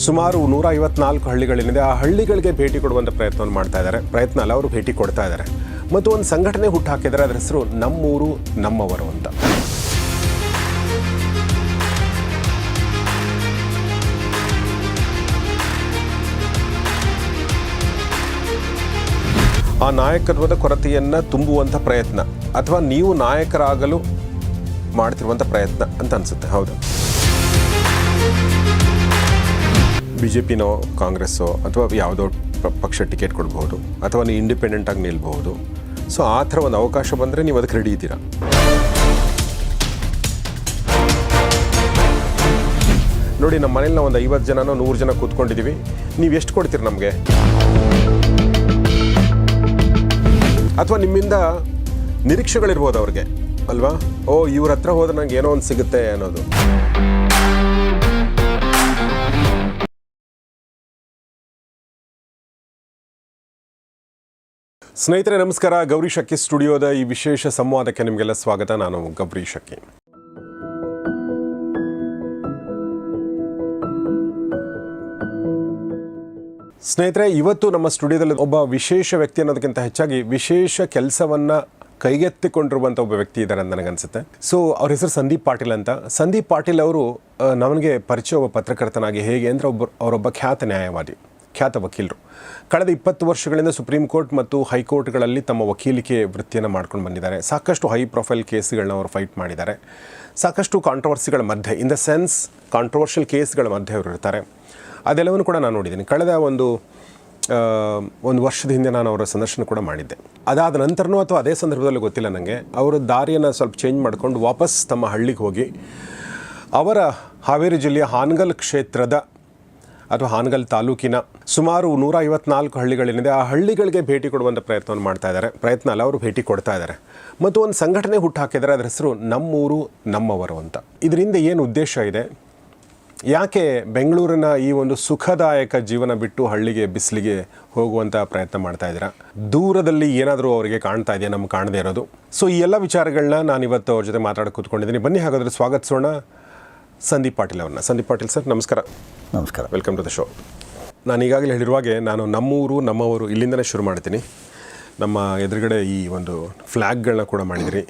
ಸುಮಾರು 154 ಹಳ್ಳಿಗಳೇನಿದೆ ಆ ಹಳ್ಳಿಗಳಿಗೆ ಭೇಟಿ ಕೊಡುವಂಥ ಪ್ರಯತ್ನವನ್ನು ಮಾಡ್ತಾ ಇದ್ದಾರೆ. ಪ್ರಯತ್ನ ಅಲ್ಲ, ಅವರು ಭೇಟಿ ಕೊಡ್ತಾ ಇದ್ದಾರೆ. ಮತ್ತು ಒಂದು ಸಂಘಟನೆ ಹುಟ್ಟು ಹಾಕಿದ್ದಾರೆ, ಅದರ ಹೆಸರು ನಮ್ಮೂರು ನಮ್ಮವರು ಅಂತ. ಆ ನಾಯಕತ್ವದ ಕೊರತೆಯನ್ನು ತುಂಬುವಂಥ ಪ್ರಯತ್ನ, ಅಥವಾ ನೀವು ನಾಯಕರಾಗಲು ಮಾಡ್ತಿರುವಂಥ ಪ್ರಯತ್ನ ಅಂತ ಅನಿಸುತ್ತೆ. ಹೌದು, BJPನೋ ಕಾಂಗ್ರೆಸ್ಸೋ ಅಥವಾ ಯಾವುದೋ ಪಕ್ಷ ಟಿಕೆಟ್ ಕೊಡ್ಬೋದು, ಅಥವಾ ನೀವು ಇಂಡಿಪೆಂಡೆಂಟಾಗಿ ನಿಲ್ಬಹುದು. ಸೊ ಆ ಥರ ಒಂದು ಅವಕಾಶ ಬಂದರೆ ನೀವು ಅದಕ್ಕೆ ರೆಡಿ ಇದ್ದೀರಾ? ನೋಡಿ, ನಮ್ಮ ಮನೇಲಿ ನಾವು ಒಂದು 50 ಜನನೋ 100 ಜನ ಕೂತ್ಕೊಂಡಿದ್ದೀವಿ. ನೀವು ಎಷ್ಟು ಕೊಡ್ತೀರಿ ನಮಗೆ? ಅಥವಾ ನಿಮ್ಮಿಂದ ನಿರೀಕ್ಷೆಗಳಿರ್ಬೋದು ಅವ್ರಿಗೆ, ಅಲ್ವಾ? ಇವ್ರ ಹತ್ರ ಹೋದ್ರೆ ನಂಗೆ ಏನೋ ಒಂದು ಸಿಗುತ್ತೆ ಅನ್ನೋದು. ಸ್ನೇಹಿತರೆ ನಮಸ್ಕಾರ. ಗೌರಿ ಶಕ್ಕಿ ಸ್ಟುಡಿಯೋದ ಈ ವಿಶೇಷ ಸಂವಾದಕ್ಕೆ ನಿಮಗೆಲ್ಲ ಸ್ವಾಗತ. ನಾನು ಗೌರಿ ಶಕ್ಕಿ. ಸ್ನೇಹಿತರೆ, ಇವತ್ತು ನಮ್ಮ ಸ್ಟುಡಿಯೋದಲ್ಲಿ ಒಬ್ಬ ವಿಶೇಷ ವ್ಯಕ್ತಿ ಅನ್ನೋದಕ್ಕಿಂತ ಹೆಚ್ಚಾಗಿ ವಿಶೇಷ ಕೆಲಸವನ್ನು ಕೈಗೆತ್ತಿಕೊಂಡಿರುವಂಥ ಒಬ್ಬ ವ್ಯಕ್ತಿ ಇದ್ದಾರೆ ಅಂತ ನನಗನ್ಸುತ್ತೆ. ಸೊ ಅವ್ರ ಹೆಸರು ಸಂದೀಪ್ ಪಾಟೀಲ್ ಅಂತ. ಸಂದೀಪ್ ಪಾಟೀಲ್ ಅವರು ನನಗೆ ಪರಿಚಯ ಒಬ್ಬ ಪತ್ರಕರ್ತನಾಗಿ. ಹೇಗೆ ಅಂದರೆ ಅವರೊಬ್ಬ ಖ್ಯಾತ ನ್ಯಾಯವಾದಿ, ಖ್ಯಾತ ವಕೀಲರು. ಕಳೆದ 20 ವರ್ಷಗಳಿಂದ ಸುಪ್ರೀಂ ಕೋರ್ಟ್ ಮತ್ತು ಹೈಕೋರ್ಟ್ಗಳಲ್ಲಿ ತಮ್ಮ ವಕೀಲಿಕೆ ವೃತ್ತಿಯನ್ನು ಮಾಡ್ಕೊಂಡು ಬಂದಿದ್ದಾರೆ. ಸಾಕಷ್ಟು ಹೈ ಪ್ರೊಫೈಲ್ ಕೇಸ್ಗಳನ್ನ ಅವರು ಫೈಟ್ ಮಾಡಿದ್ದಾರೆ. ಸಾಕಷ್ಟು ಕಾಂಟ್ರವರ್ಸಿಗಳ ಮಧ್ಯೆ, ಇನ್ ದ ಸೆನ್ಸ್ ಕಾಂಟ್ರವರ್ಷಿಯಲ್ ಕೇಸ್ಗಳ ಮಧ್ಯೆ ಅವರು ಇರ್ತಾರೆ. ಅದೆಲ್ಲವನ್ನು ಕೂಡ ನಾನು ನೋಡಿದ್ದೀನಿ. ಕಳೆದ ಒಂದು ವರ್ಷದ ಹಿಂದೆ ನಾನು ಅವರ ಸಂದರ್ಶನ ಕೂಡ ಮಾಡಿದ್ದೆ. ಅದಾದ ನಂತರನೂ ಅಥವಾ ಅದೇ ಸಂದರ್ಭದಲ್ಲಿ ಗೊತ್ತಿಲ್ಲ ನನಗೆ, ಅವರ ದಾರಿಯನ್ನು ಸ್ವಲ್ಪ ಚೇಂಜ್ ಮಾಡಿಕೊಂಡು ವಾಪಸ್ ತಮ್ಮ ಹಳ್ಳಿಗೆ ಹೋಗಿ ಅವರ ಹಾವೇರಿ ಜಿಲ್ಲೆಯ ಹಾನಗಲ್ ಕ್ಷೇತ್ರದ ಅಥವಾ ಹಾನಗಲ್ ತಾಲೂಕಿನ ಸುಮಾರು 154 ಹಳ್ಳಿಗಳೇನಿದೆ ಆ ಹಳ್ಳಿಗಳಿಗೆ ಭೇಟಿ ಕೊಡುವಂಥ ಪ್ರಯತ್ನವನ್ನು ಮಾಡ್ತಾ ಇದ್ದಾರೆ. ಪ್ರಯತ್ನ ಅಲ್ಲ, ಅವರು ಭೇಟಿ ಕೊಡ್ತಾ ಇದ್ದಾರೆ. ಮತ್ತು ಒಂದು ಸಂಘಟನೆ ಹುಟ್ಟು ಹಾಕಿದ್ದಾರೆ, ಅದರ ಹೆಸರು ನಮ್ಮೂರು ನಮ್ಮವರು ಅಂತ. ಇದರಿಂದ ಏನು ಉದ್ದೇಶ ಇದೆ? ಯಾಕೆ ಬೆಂಗಳೂರಿನ ಈ ಒಂದು ಸುಖದಾಯಕ ಜೀವನ ಬಿಟ್ಟು ಹಳ್ಳಿಗೆ ಬಿಸಿಲಿಗೆ ಹೋಗುವಂಥ ಪ್ರಯತ್ನ ಮಾಡ್ತಾ ಇದ್ದೀರಾ? ದೂರದಲ್ಲಿ ಏನಾದರೂ ಅವರಿಗೆ ಕಾಣ್ತಾ ಇದೆಯಾ, ನಮ್ಗೆ ಕಾಣದೇ ಇರೋದು? ಸೊ ಈ ಎಲ್ಲ ವಿಚಾರಗಳನ್ನ ನಾನಿವತ್ತು ಅವ್ರ ಜೊತೆ ಮಾತಾಡೋಕೆ ಕೂತ್ಕೊಂಡಿದ್ದೀನಿ. ಬನ್ನಿ ಹಾಗಾದರೆ ಸ್ವಾಗತಿಸೋಣ ಸಂದೀಪ್ ಪಾಟೀಲ್ ಅವ್ರನ್ನ. ಸಂದೀಪ್ ಪಾಟೀಲ್ ಸರ್, ನಮಸ್ಕಾರ. ನಮಸ್ಕಾರ, ವೆಲ್ಕಮ್ ಟು ದ ಶೋ. ನಾನು ಈಗಾಗಲೇ ಹೇಳಿರುವಾಗೆ ನಾನು ನಮ್ಮೂರು ನಮ್ಮವರು ಇಲ್ಲಿಂದಲೇ ಶುರು ಮಾಡ್ತೀನಿ. ನಮ್ಮ ಎದುರುಗಡೆ ಈ ಒಂದು ಫ್ಲ್ಯಾಗ್ಗಳನ್ನ ಕೂಡ ಮಾಡಿದಿರಿ.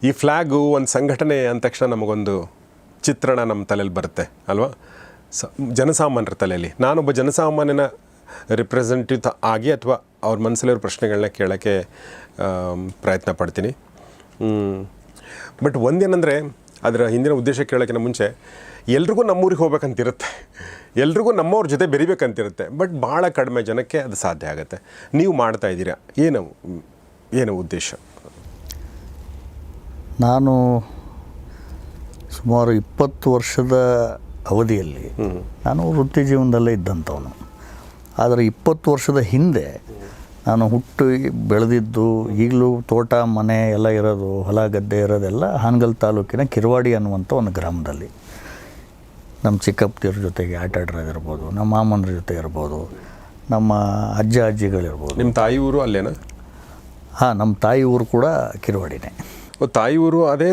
ಈ ಫ್ಲ್ಯಾಗು ಒಂದು ಸಂಘಟನೆ ಅಂದ ತಕ್ಷಣ ನಮಗೊಂದು ಚಿತ್ರಣ ನಮ್ಮ ತಲೆಯಲ್ಲಿ ಬರುತ್ತೆ ಅಲ್ವಾ? ಜನಸಾಮಾನ್ಯರ ತಲೆಯಲ್ಲಿ. ನಾನೊಬ್ಬ ಜನಸಾಮಾನ್ಯನ ರಿಪ್ರೆಸೆಂಟೇಟಿವ್ ಆಗಿ ಅಥವಾ ಅವ್ರ ಮನಸ್ಸಲ್ಲಿರೋ ಪ್ರಶ್ನೆಗಳನ್ನ ಕೇಳೋಕ್ಕೆ ಪ್ರಯತ್ನ ಪಡ್ತೀನಿ. ಬಟ್ ಒಂದೇನೆಂದರೆ, ಅದರ ಹಿಂದಿನ ಉದ್ದೇಶ ಕೇಳೋಕ್ಕಿಂತ ಮುಂಚೆ ಎಲ್ರಿಗೂ ನಮ್ಮೂರಿಗೆ ಹೋಗ್ಬೇಕಂತಿರುತ್ತೆ, ಎಲ್ರಿಗೂ ನಮ್ಮವ್ರ ಜೊತೆ ಬೆರಿಬೇಕಂತಿರುತ್ತೆ. ಬಟ್ ಭಾಳ ಕಡಿಮೆ ಜನಕ್ಕೆ ಅದು ಸಾಧ್ಯ ಆಗುತ್ತೆ. ನೀವು ಮಾಡ್ತಾ ಇದ್ದೀರಾ, ಏನು ಉದ್ದೇಶ? ನಾನು ಸುಮಾರು 20 ವರ್ಷದ ಅವಧಿಯಲ್ಲಿ ನಾನು ವೃತ್ತಿ ಜೀವನದಲ್ಲೇ ಇದ್ದಂಥವನು. ಆದರೆ 20 ವರ್ಷದ ಹಿಂದೆ ನಾನು ಹುಟ್ಟು ಬೆಳೆದಿದ್ದು, ಈಗಲೂ ತೋಟ ಮನೆ ಎಲ್ಲ ಇರೋದು, ಹೊಲ ಗದ್ದೆ ಇರೋದೆಲ್ಲ ಹಾನಗಲ್ ತಾಲೂಕಿನ ಕಿರವಾಡಿ ಅನ್ನುವಂಥ ಒಂದು ಗ್ರಾಮದಲ್ಲಿ. ನಮ್ಮ ಚಿಕ್ಕಪ್ಪರ ಜೊತೆಗೆ ಆಟ ಆಡೋದಿರ್ಬೋದು, ನಮ್ಮ ಮಾಮನರ ಜೊತೆ ಇರ್ಬೋದು, ನಮ್ಮ ಅಜ್ಜ ಅಜ್ಜಿಗಳಿರ್ಬೋದು. ನಿಮ್ಮ ತಾಯಿ ಊರು ಅಲ್ಲೇನಾ? ಹಾಂ, ನಮ್ಮ ತಾಯಿ ಊರು ಕೂಡ ಕಿರವಾಡಿನೇ. ತಾಯಿ ಊರು ಅದೇ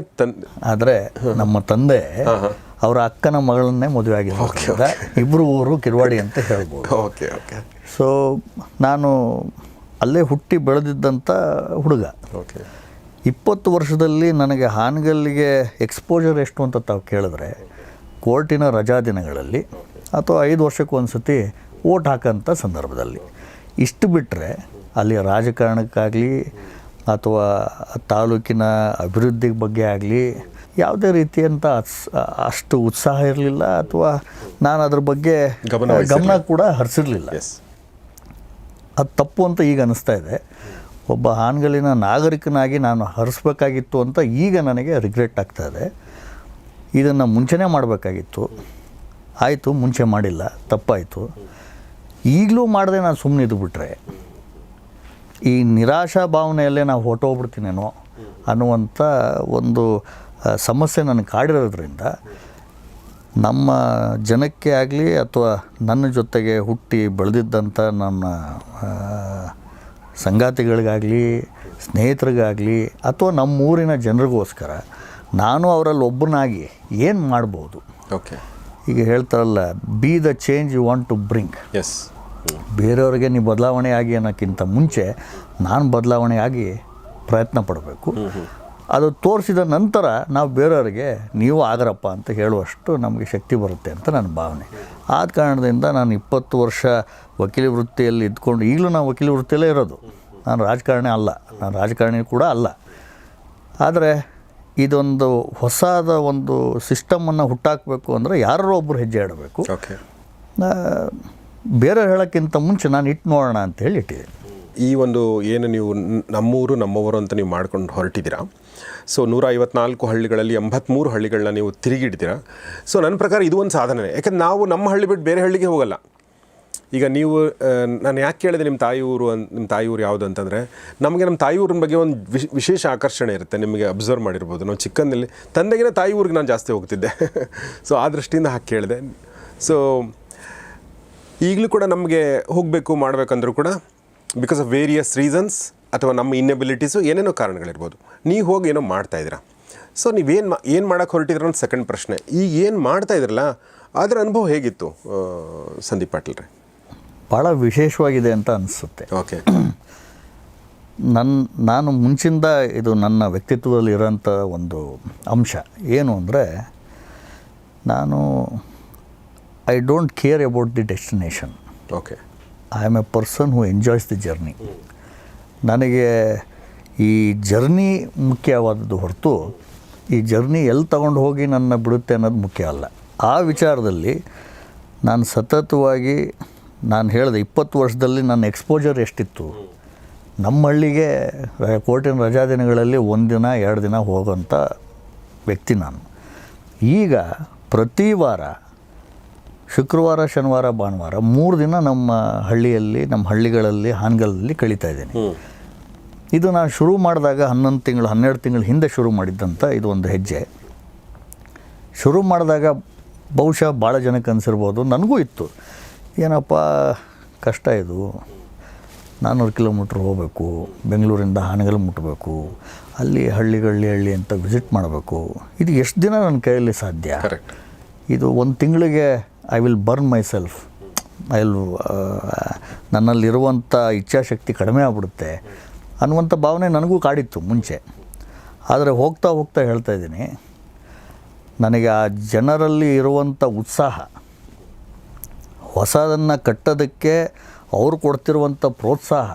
ಆದರೆ ನಮ್ಮ ತಂದೆ ಅವರ ಅಕ್ಕನ ಮಗಳನ್ನೇ ಮದುವೆ ಆಗಿರೋದ್ರಿಂದ ಇಬ್ಬರು ಊರು ಕಿರವಾಡಿ ಅಂತ ಹೇಳ್ಬೋದು. Okay okay. ಸೊ ನಾನು ಅಲ್ಲೇ ಹುಟ್ಟಿ ಬೆಳೆದಿದ್ದಂಥ ಹುಡುಗ. ಓಕೆ. 20 ವರ್ಷದಲ್ಲಿ ನನಗೆ ಹಾನಗಲ್ಲಿಗೆ ಎಕ್ಸ್ಪೋಜರ್ ಎಷ್ಟು ಅಂತ ತಾವು ಕೇಳಿದ್ರೆ, ಕೋರ್ಟಿನ ರಜಾ ದಿನಗಳಲ್ಲಿ ಅಥವಾ 5 ವರ್ಷಕ್ಕೆ ಒಂದು ಸತಿ ಓಟ್ ಹಾಕೋಂಥ ಸಂದರ್ಭದಲ್ಲಿ. ಇಷ್ಟು ಬಿಟ್ಟರೆ ಅಲ್ಲಿ ರಾಜಕಾರಣಕ್ಕಾಗಲಿ ಅಥವಾ ತಾಲೂಕಿನ ಅಭಿವೃದ್ಧಿ ಬಗ್ಗೆ ಆಗಲಿ ಯಾವುದೇ ರೀತಿಯಂಥ ಅಷ್ಟು ಉತ್ಸಾಹ ಇರಲಿಲ್ಲ, ಅಥವಾ ನಾನು ಅದ್ರ ಬಗ್ಗೆ ಗಮನ ಕೂಡ ಹರಿಸಿರಲಿಲ್ಲ. ಅದು ತಪ್ಪು ಅಂತ ಈಗ ಅನ್ನಿಸ್ತಾ ಇದೆ. ಒಬ್ಬ ಹಾನಗಲ್ಲಿನ ನಾಗರಿಕನಾಗಿ ನಾನು ಹರಿಸ್ಬೇಕಾಗಿತ್ತು ಅಂತ ಈಗ ನನಗೆ ರಿಗ್ರೆಟ್ ಆಗ್ತಾಯಿದೆ. ಇದನ್ನು ಮುಂಚೆನೇ ಮಾಡಬೇಕಾಗಿತ್ತು. ಆಯಿತು, ಮುಂಚೆ ಮಾಡಿಲ್ಲ, ತಪ್ಪಾಯಿತು. ಈಗಲೂ ಮಾಡದೆ ನಾನು ಸುಮ್ಮನೆ ಇದ್ದುಬಿಟ್ರೆ ಈ ನಿರಾಶಾ ಭಾವನೆಯಲ್ಲೇ ನಾವು ಹೊರಟೋಗ್ಬಿಡ್ತೀನೇನೋ ಅನ್ನುವಂಥ ಒಂದು ಸಮಸ್ಯೆ ನನಗೆ ಕಾಡಿರೋದ್ರಿಂದ ನಮ್ಮ ಜನಕ್ಕೆ ಆಗಲಿ ಅಥವಾ ನನ್ನ ಜೊತೆಗೆ ಹುಟ್ಟಿ ಬೆಳೆದಿದ್ದಂಥ ನನ್ನ ಸಂಗಾತಿಗಳಿಗಾಗಲಿ ಸ್ನೇಹಿತರಿಗಾಗಲಿ ಅಥವಾ ನಮ್ಮೂರಿನ ಜನರಿಗೋಸ್ಕರ ನಾನು ಅವರಲ್ಲಿ ಒಬ್ಬನಾಗಿ ಏನು ಮಾಡ್ಬೋದು? ಓಕೆ. ಈಗ ಹೇಳ್ತಾರಲ್ಲ, be the change you want to bring. Yes. ಬೇರೆಯವ್ರಿಗೆ ನೀವು ಬದಲಾವಣೆ ಆಗಿ ಅನ್ನೋಕ್ಕಿಂತ ಮುಂಚೆ ನಾನು ಬದಲಾವಣೆ ಆಗಿ ಪ್ರಯತ್ನ ಪಡಬೇಕು. ಅದು ತೋರಿಸಿದ ನಂತರ ನಾವು ಬೇರೆಯವರಿಗೆ ನೀವು ಆಗರಪ್ಪ ಅಂತ ಹೇಳುವಷ್ಟು ನಮಗೆ ಶಕ್ತಿ ಬರುತ್ತೆ ಅಂತ ನನ್ನ ಭಾವನೆ. ಆದ ಕಾರಣದಿಂದ ನಾನು 20 ವರ್ಷ ವಕೀಲಿ ವೃತ್ತಿಯಲ್ಲಿ ಇದ್ಕೊಂಡು ಈಗಲೂ ನಾನು ವಕೀಲಿ ವೃತ್ತಿಯಲ್ಲೇ ಇರೋದು. ನಾನು ರಾಜಕಾರಣಿ ಅಲ್ಲ, ನಾನು ರಾಜಕಾರಣಿ ಕೂಡ ಅಲ್ಲ. ಆದರೆ ಇದೊಂದು ಹೊಸದ ಒಂದು ಸಿಸ್ಟಮನ್ನು ಹುಟ್ಟಾಕಬೇಕು ಅಂದರೆ ಯಾರೋ ಒಬ್ಬರು ಹೆಜ್ಜೆ ಇಡಬೇಕು. ಬೇರೆ ಹೇಳೋಕ್ಕಿಂತ ಮುಂಚೆ ನಾನು ಇಟ್ಟು ನೋಡೋಣ ಅಂತೇಳಿ ಇಟ್ಟಿದ್ದೀನಿ. ಈ ಒಂದು ಏನು ನೀವು ನಮ್ಮೂರು ನಮ್ಮವರು ಅಂತ ನೀವು ಮಾಡ್ಕೊಂಡು ಹೊರಟಿದ್ದೀರಾ. ಸೊ 154 ಹಳ್ಳಿಗಳಲ್ಲಿ 83 ಹಳ್ಳಿಗಳನ್ನ ನೀವು ತಿರುಗಿಡ್ತೀರಾ. ಸೊ ನನ್ನ ಪ್ರಕಾರ ಇದು ಒಂದು ಸಾಧನೆ. ಯಾಕಂದ್ರೆ ನಾವು ನಮ್ಮ ಹಳ್ಳಿ ಬಿಟ್ಟು ಬೇರೆ ಹಳ್ಳಿಗೆ ಹೋಗಲ್ಲ. ಈಗ ನೀವು ನಾನು ಯಾಕೆ ಕೇಳಿದೆ ನಿಮ್ಮ ತಾಯಿ ಊರು ಯಾವುದು ಅಂತಂದರೆ, ನಮಗೆ ನಮ್ಮ ತಾಯಿ ಊರಿನ ಬಗ್ಗೆ ಒಂದು ವಿಶೇಷ ಆಕರ್ಷಣೆ ಇರುತ್ತೆ. ನಿಮಗೆ ಅಬ್ಸರ್ವ್ ಮಾಡಿರ್ಬೋದು, ನಾವು ಚಿಕ್ಕಂದಲ್ಲಿ ತಂದೆಗಿನ ತಾಯಿ ಊರಿಗೆ ನಾನು ಜಾಸ್ತಿ ಹೋಗ್ತಿದ್ದೆ. ಸೊ ಆ ದೃಷ್ಟಿಯಿಂದ ಹಾಕಿ ಕೇಳಿದೆ. ಸೊ ಈಗಲೂ ಕೂಡ ನಮಗೆ ಹೋಗಬೇಕು ಮಾಡಬೇಕಂದ್ರೂ ಕೂಡ ಬಿಕಾಸ್ ಆಫ್ ವೇರಿಯಸ್ ರೀಸನ್ಸ್ ಅಥವಾ ನಮ್ಮ ಇನ್ನೆಬಿಲಿಟೀಸು ಏನೇನೋ ಕಾರಣಗಳಿರ್ಬೋದು, ನೀವು ಹೋಗಿ ಏನೋ ಮಾಡ್ತಾಯಿದ್ದೀರಾ. ಸೊ ಏನು ಮಾಡೋಕ್ಕೆ ಹೊರಟಿದ್ರ ಅಂತ ಸೆಕೆಂಡ್ ಪ್ರಶ್ನೆ. ಈಗ ಏನು ಮಾಡ್ತಾಯಿದ್ರಲ್ಲ ಅದರ ಅನುಭವ ಹೇಗಿತ್ತು ಸಂದೀಪ್ ಪಾಟೀಲ್ ರೇ? ಭಾಳ ವಿಶೇಷವಾಗಿದೆ ಅಂತ ಅನಿಸುತ್ತೆ. ಓಕೆ. ನಾನು ಮುಂಚಿಂದ ಇದು ನನ್ನ ವ್ಯಕ್ತಿತ್ವದಲ್ಲಿ ಇರೋಂಥ ಒಂದು ಅಂಶ ಏನು ಅಂದರೆ, ನಾನು I don't care about the destination. Okay. I am A person who enjoys the journey. ನನಗೆ ಈ ಜರ್ನಿ ಮುಖ್ಯವಾದದ್ದು ಹೊರತು ಈ ಜರ್ನಿ ಎಲ್ಲಿ ತಗೊಂಡು ಹೋಗಿ ನನ್ನ ಬಿಡುತ್ತೆ ಅನ್ನೋದು ಮುಖ್ಯ ಅಲ್ಲ. ಆ ವಿಚಾರದಲ್ಲಿ ನಾನು ಸತತವಾಗಿ, ನಾನು ಹೇಳಿದೆ 20 ವರ್ಷದಲ್ಲಿ ನನ್ನ ಎಕ್ಸ್ಪೋಜರ್ ಎಷ್ಟಿತ್ತು. ನಮ್ಮ ಹಳ್ಳಿಗೆ ಕೋರ್ಟಿನ ರಜಾದಿನಗಳಲ್ಲಿ 1 ದಿನ 2 ದಿನ ಹೋಗೋಂಥ ವ್ಯಕ್ತಿ ನಾನು. ಈಗ ಪ್ರತಿ ವಾರ ಶುಕ್ರವಾರ, ಶನಿವಾರ, ಭಾನುವಾರ 3 ದಿನ ನಮ್ಮ ಹಳ್ಳಿಗಳಲ್ಲಿ ಹಾನಗಲ್ಲಲ್ಲಿ ಕಳೀತಾ ಇದ್ದೀನಿ. ಇದು ನಾನು ಶುರು ಮಾಡಿದಾಗ 11 ತಿಂಗಳು 12 ತಿಂಗಳ ಹಿಂದೆ ಶುರು ಮಾಡಿದ್ದಂಥ ಇದು ಒಂದು ಹೆಜ್ಜೆ. ಶುರು ಮಾಡಿದಾಗ ಬಹುಶಃ ಭಾಳ ಜನಕ್ಕೆ ಅನಿಸಿರ್ಬೋದು, ನನಗೂ ಇತ್ತು, ಏನಪ್ಪ ಕಷ್ಟ ಇದು, 400 ಕಿಲೋಮೀಟ್ರ್ ಹೋಗಬೇಕು, ಬೆಂಗಳೂರಿಂದ ಹಾನಗಲ್ ಮುಟ್ಟಬೇಕು, ಅಲ್ಲಿ ಹಳ್ಳಿ ಅಂತ ವಿಸಿಟ್ ಮಾಡಬೇಕು, ಇದು ಎಷ್ಟು ದಿನ ನನ್ನ ಕೈಯಲ್ಲಿ ಸಾಧ್ಯ? ಇದು 1 ತಿಂಗಳಿಗೆ I will burn myself, ನನ್ನಲ್ಲಿರುವಂಥ ಇಚ್ಛಾಶಕ್ತಿ ಕಡಿಮೆ ಆಗ್ಬಿಡುತ್ತೆ ಅನ್ನುವಂಥ ಭಾವನೆ ನನಗೂ ಕಾಡಿತ್ತು ಮುಂಚೆ. ಆದರೆ ಹೋಗ್ತಾ ಹೋಗ್ತಾ ಹೇಳ್ತಾ ಇದ್ದೀನಿ, ನನಗೆ ಆ ಜನರಲ್ಲಿ ಇರುವಂಥ ಉತ್ಸಾಹ, ಹೊಸದನ್ನು ಕಟ್ಟೋದಕ್ಕೆ ಅವರು ಕೊಡ್ತಿರುವಂಥ ಪ್ರೋತ್ಸಾಹ,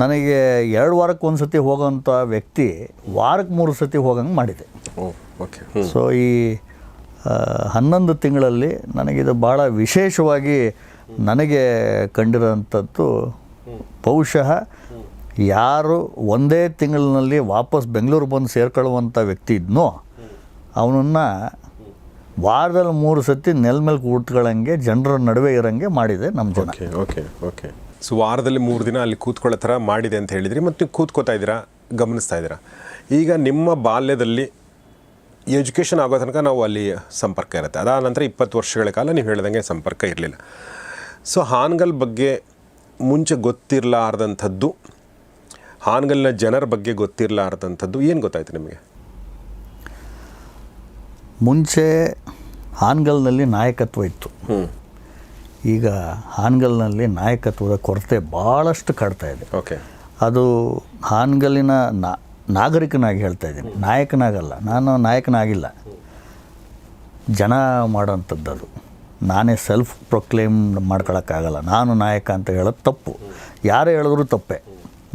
ನನಗೆ 2 ವಾರಕ್ಕೆ 1 ಸತಿ ಹೋಗೋಂಥ ವ್ಯಕ್ತಿ ವಾರಕ್ಕೆ 3 ಸತಿ ಹೋಗಂಗೆ ಮಾಡಿದೆ. ಸೊ ಈ 11 ತಿಂಗಳಲ್ಲಿ ನನಗಿದು ಭಾಳ ವಿಶೇಷವಾಗಿ ನನಗೆ ಕಂಡಿರೋಂಥದ್ದು, ಬಹುಶಃ ಯಾರು ಒಂದೇ ತಿಂಗಳಿನಲ್ಲಿ ವಾಪಸ್ ಬೆಂಗಳೂರು ಬಂದು ಸೇರ್ಕೊಳ್ಳುವಂಥ ವ್ಯಕ್ತಿ ಇದ್ನೋ ಅವನನ್ನು ವಾರದಲ್ಲಿ 3 ಸತಿ ನೆಲ ಮೇಲೆ ಕೂತ್ಕೊಳ್ಳೋಂಗೆ, ಜನರ ನಡುವೆ ಇರೋಂಗೆ ಮಾಡಿದೆ ನಮ್ಮ ಜನ. ಓಕೆ. ಸೊ ವಾರದಲ್ಲಿ 3 ದಿನ ಅಲ್ಲಿ ಕೂತ್ಕೊಳ್ಳೋ ಥರ ಮಾಡಿದೆ ಅಂತ ಹೇಳಿದ್ರಿ, ಮತ್ತು ನೀವು ಕೂತ್ಕೋತಾ ಇದ್ದೀರಾ, ಗಮನಿಸ್ತಾ ಇದ್ದೀರಾ. ಈಗ ನಿಮ್ಮ ಬಾಲ್ಯದಲ್ಲಿ ಎಜುಕೇಷನ್ ಆಗೋ ತನಕ ನಾವು ಅಲ್ಲಿ ಸಂಪರ್ಕ ಇರುತ್ತೆ. ಅದಾದ ನಂತರ 20 ವರ್ಷಗಳ ಕಾಲ ನೀವು ಹೇಳ್ದಂಗೆ ಸಂಪರ್ಕ ಇರಲಿಲ್ಲ. ಸೊ ಹಾನಗಲ್ ಬಗ್ಗೆ ಮುಂಚೆ ಗೊತ್ತಿರಲಾರ್ದಂಥದ್ದು, ಹಾನಗಲ್ನ ಜನರ ಬಗ್ಗೆ ಗೊತ್ತಿರಲಾರ್ದಂಥದ್ದು ಏನು ಗೊತ್ತಾಯ್ತು ನಿಮಗೆ? ಮುಂಚೆ ಹಾನಗಲ್ನಲ್ಲಿ ನಾಯಕತ್ವ ಇತ್ತು. ಈಗ ಹಾನಗಲ್ನಲ್ಲಿ ನಾಯಕತ್ವದ ಕೊರತೆ ಭಾಳಷ್ಟು ಕಾಡ್ತಾ ಇದೆ. ಓಕೆ. ಅದು ಹಾನಗಲ್ಲಿನ ನಾಗರಿಕನಾಗಿ ಹೇಳ್ತಾ ಇದ್ದೀನಿ, ನಾಯಕನಾಗಲ್ಲ. ನಾನು ನಾಯಕನಾಗಿಲ್ಲ, ಜನ ಮಾಡೋಂಥದ್ದು ಅದು. ನಾನೇ ಸೆಲ್ಫ್ ಪ್ರೊಕ್ಲೇಮ್ ಮಾಡ್ಕೊಳಕ್ಕಾಗಲ್ಲ. ನಾನು ನಾಯಕ ಅಂತ ಹೇಳೋದು ತಪ್ಪು. ಯಾರೇ ಹೇಳಿದ್ರು ತಪ್ಪೆ,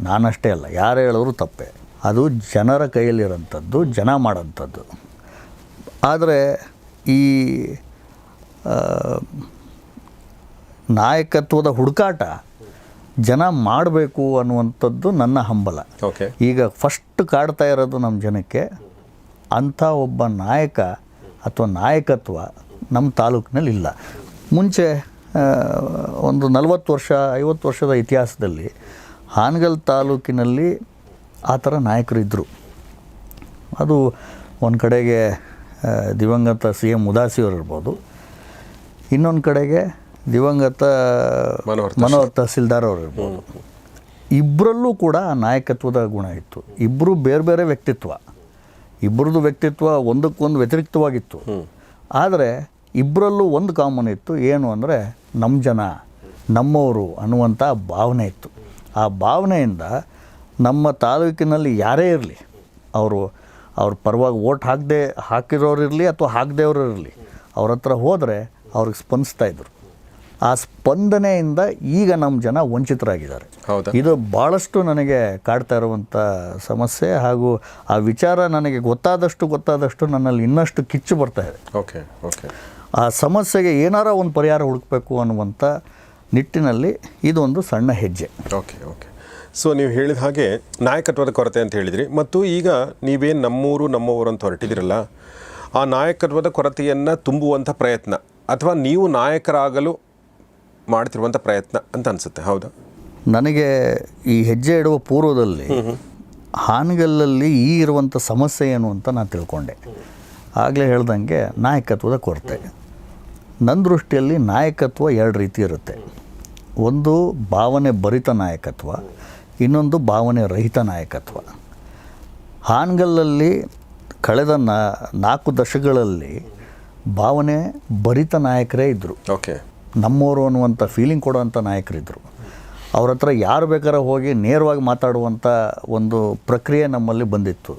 ನಾನಷ್ಟೇ ಅಲ್ಲ, ಯಾರೇ ಹೇಳಿದ್ರು ತಪ್ಪೆ. ಅದು ಜನರ ಕೈಯಲ್ಲಿರೋಂಥದ್ದು, ಜನ ಮಾಡೋಂಥದ್ದು. ಆದರೆ ಈ ನಾಯಕತ್ವದ ಹುಡುಕಾಟ ಜನ ಮಾಡಬೇಕು ಅನ್ನುವಂಥದ್ದು ನನ್ನ ಹಂಬಲ. ಈಗ ಫಸ್ಟ್ ಕಾಡ್ತಾ ಇರೋದು ನಮ್ಮ ಜನಕ್ಕೆ ಅಂಥ ಒಬ್ಬ ನಾಯಕ ಅಥವಾ ನಾಯಕತ್ವ ನಮ್ಮ ತಾಲೂಕಿನಲ್ಲಿ ಇಲ್ಲ. ಮುಂಚೆ ಒಂದು 40 ವರ್ಷ 50 ವರ್ಷದ ಇತಿಹಾಸದಲ್ಲಿ ಹಾನಗಲ್ ತಾಲೂಕಿನಲ್ಲಿ ಆ ಥರ ನಾಯಕರು ಇದ್ದರು. ಅದು ಒಂದು ಕಡೆಗೆ ದಿವಂಗತ CM ಉದಾಸಿಯವರು ಇರ್ಬೋದು, ಇನ್ನೊಂದು ಕಡೆಗೆ ದಿವಂಗತ ಮನೋಹರ್ ತಹಸೀಲ್ದಾರ್ ಅವರು ಇರ್ಬೋದು. ಇಬ್ಬರಲ್ಲೂ ಕೂಡ ನಾಯಕತ್ವದ ಗುಣ ಇತ್ತು. ಇಬ್ಬರು ಬೇರೆ ಬೇರೆ ವ್ಯಕ್ತಿತ್ವ, ಇಬ್ಬರದ್ದು ವ್ಯಕ್ತಿತ್ವ ಒಂದಕ್ಕೊಂದು ವ್ಯತಿರಿಕ್ತವಾಗಿತ್ತು. ಆದರೆ ಇಬ್ಬರಲ್ಲೂ ಒಂದು ಕಾಮನ್ ಇತ್ತು, ಏನು ಅಂದರೆ ನಮ್ಮ ಜನ, ನಮ್ಮವರು ಅನ್ನುವಂಥ ಭಾವನೆ ಇತ್ತು. ಆ ಭಾವನೆಯಿಂದ ನಮ್ಮ ತಾಲೂಕಿನಲ್ಲಿ ಯಾರೇ ಇರಲಿ, ಅವ್ರ ಪರವಾಗಿ ಓಟ್ ಹಾಕಿರೋರು ಇರಲಿ ಅಥವಾ ಹಾಕದೇವ್ರು ಇರಲಿ, ಅವ್ರ ಹತ್ರ ಹೋದರೆ ಅವ್ರಿಗೆ ಸ್ಪಂದಿಸ್ತಾಯಿದ್ರು. ಆ ಸ್ಪಂದನೆಯಿಂದ ಈಗ ನಮ್ಮ ಜನ ವಂಚಿತರಾಗಿದ್ದಾರೆ. ಇದು ಭಾಳಷ್ಟು ನನಗೆ ಕಾಡ್ತಾ ಇರುವಂಥ ಸಮಸ್ಯೆ. ಹಾಗೂ ಆ ವಿಚಾರ ನನಗೆ ಗೊತ್ತಾದಷ್ಟು ನನ್ನಲ್ಲಿ ಇನ್ನಷ್ಟು ಕಿಚ್ಚು ಬರ್ತಾ ಇದೆ. ಓಕೆ ಓಕೆ ಆ ಸಮಸ್ಯೆಗೆ ಏನಾರ ಒಂದು ಪರಿಹಾರ ಹುಡುಕಬೇಕು ಅನ್ನುವಂಥ ನಿಟ್ಟಿನಲ್ಲಿ ಇದೊಂದು ಸಣ್ಣ ಹೆಜ್ಜೆ. ಓಕೆ ಓಕೆ ಸೊ ನೀವು ಹೇಳಿದ ಹಾಗೆ ನಾಯಕತ್ವದ ಕೊರತೆ ಅಂತ ಹೇಳಿದ್ರಿ, ಮತ್ತು ಈಗ ನೀವೇನು ನಮ್ಮೂರು ನಮ್ಮವರು ಅಂತ ಹೊರಟಿದ್ದೀರಲ್ಲ, ಆ ನಾಯಕತ್ವದ ಕೊರತೆಯನ್ನು ತುಂಬುವಂಥ ಪ್ರಯತ್ನ ಅಥವಾ ನೀವು ನಾಯಕರಾಗಲು ಮಾಡ್ತಿರುವಂಥ ಪ್ರಯತ್ನ ಅಂತ ಅನಿಸುತ್ತೆ, ಹೌದಾ? ನನಗೆ ಈ ಹೆಜ್ಜೆ ಇಡುವ ಪೂರ್ವದಲ್ಲಿ ಹಾನಗಲ್ಲಲ್ಲಿ ಇರುವಂಥ ಸಮಸ್ಯೆ ಏನು ಅಂತ ನಾನು ತಿಳ್ಕೊಂಡೆ. ಆಗಲೇ ಹೇಳ್ದಂಗೆ ನಾಯಕತ್ವದ ಕೊರತೆ. ನನ್ನ ದೃಷ್ಟಿಯಲ್ಲಿ ನಾಯಕತ್ವ ಎರಡು ರೀತಿ ಇರುತ್ತೆ. ಒಂದು ಭಾವನೆ ಭರಿತ ನಾಯಕತ್ವ, ಇನ್ನೊಂದು ಭಾವನೆ ರಹಿತ ನಾಯಕತ್ವ. ಹಾನಗಲ್ಲಲ್ಲಿ ಕಳೆದ 4 ದಶಕಗಳಲ್ಲಿ ಭಾವನೆ ಭರಿತ ನಾಯಕರೇ ಇದ್ದರು. ಓಕೆ, ನಮ್ಮವರು ಅನ್ನುವಂಥ ಫೀಲಿಂಗ್ ಕೊಡುವಂಥ ನಾಯಕರಿದ್ದರು. ಅವ್ರ ಹತ್ರ ಯಾರು ಬೇಕಾದ್ರೆ ಹೋಗಿ ನೇರವಾಗಿ ಮಾತಾಡುವಂಥ ಒಂದು ಪ್ರಕ್ರಿಯೆ ನಮ್ಮಲ್ಲಿ ಬಂದಿತ್ತು.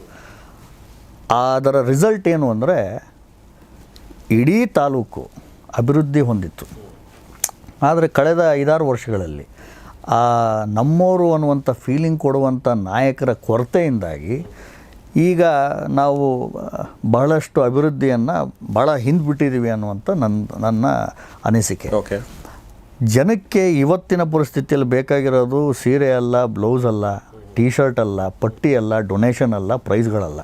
ಅದರ ರಿಸಲ್ಟ್ ಏನು ಅಂದರೆ ಇಡೀ ತಾಲೂಕು ಅಭಿವೃದ್ಧಿ ಹೊಂದಿತ್ತು. ಆದರೆ ಕಳೆದ 5-6 ವರ್ಷಗಳಲ್ಲಿ ಆ ನಮ್ಮವರು ಅನ್ನುವಂಥ ಫೀಲಿಂಗ್ ಕೊಡುವಂಥ ನಾಯಕರ ಕೊರತೆಯಿಂದಾಗಿ ಈಗ ನಾವು ಬಹಳಷ್ಟು ಅಭಿವೃದ್ಧಿಯನ್ನು ಭಾಳ ಹಿಂದ್ಬಿಟ್ಟಿದ್ದೀವಿ ಅನ್ನುವಂಥ ನನ್ನ ಅನಿಸಿಕೆ. ಓಕೆ, ಜನಕ್ಕೆ ಇವತ್ತಿನ ಪರಿಸ್ಥಿತಿಯಲ್ಲಿ ಬೇಕಾಗಿರೋದು ಸೀರೆ ಅಲ್ಲ, ಬ್ಲೌಸ್ ಅಲ್ಲ, ಟೀ ಶರ್ಟ್ ಅಲ್ಲ, ಪಟ್ಟಿ ಅಲ್ಲ, ಡೊನೇಷನ್ ಅಲ್ಲ, ಪ್ರೈಸ್ಗಳಲ್ಲ.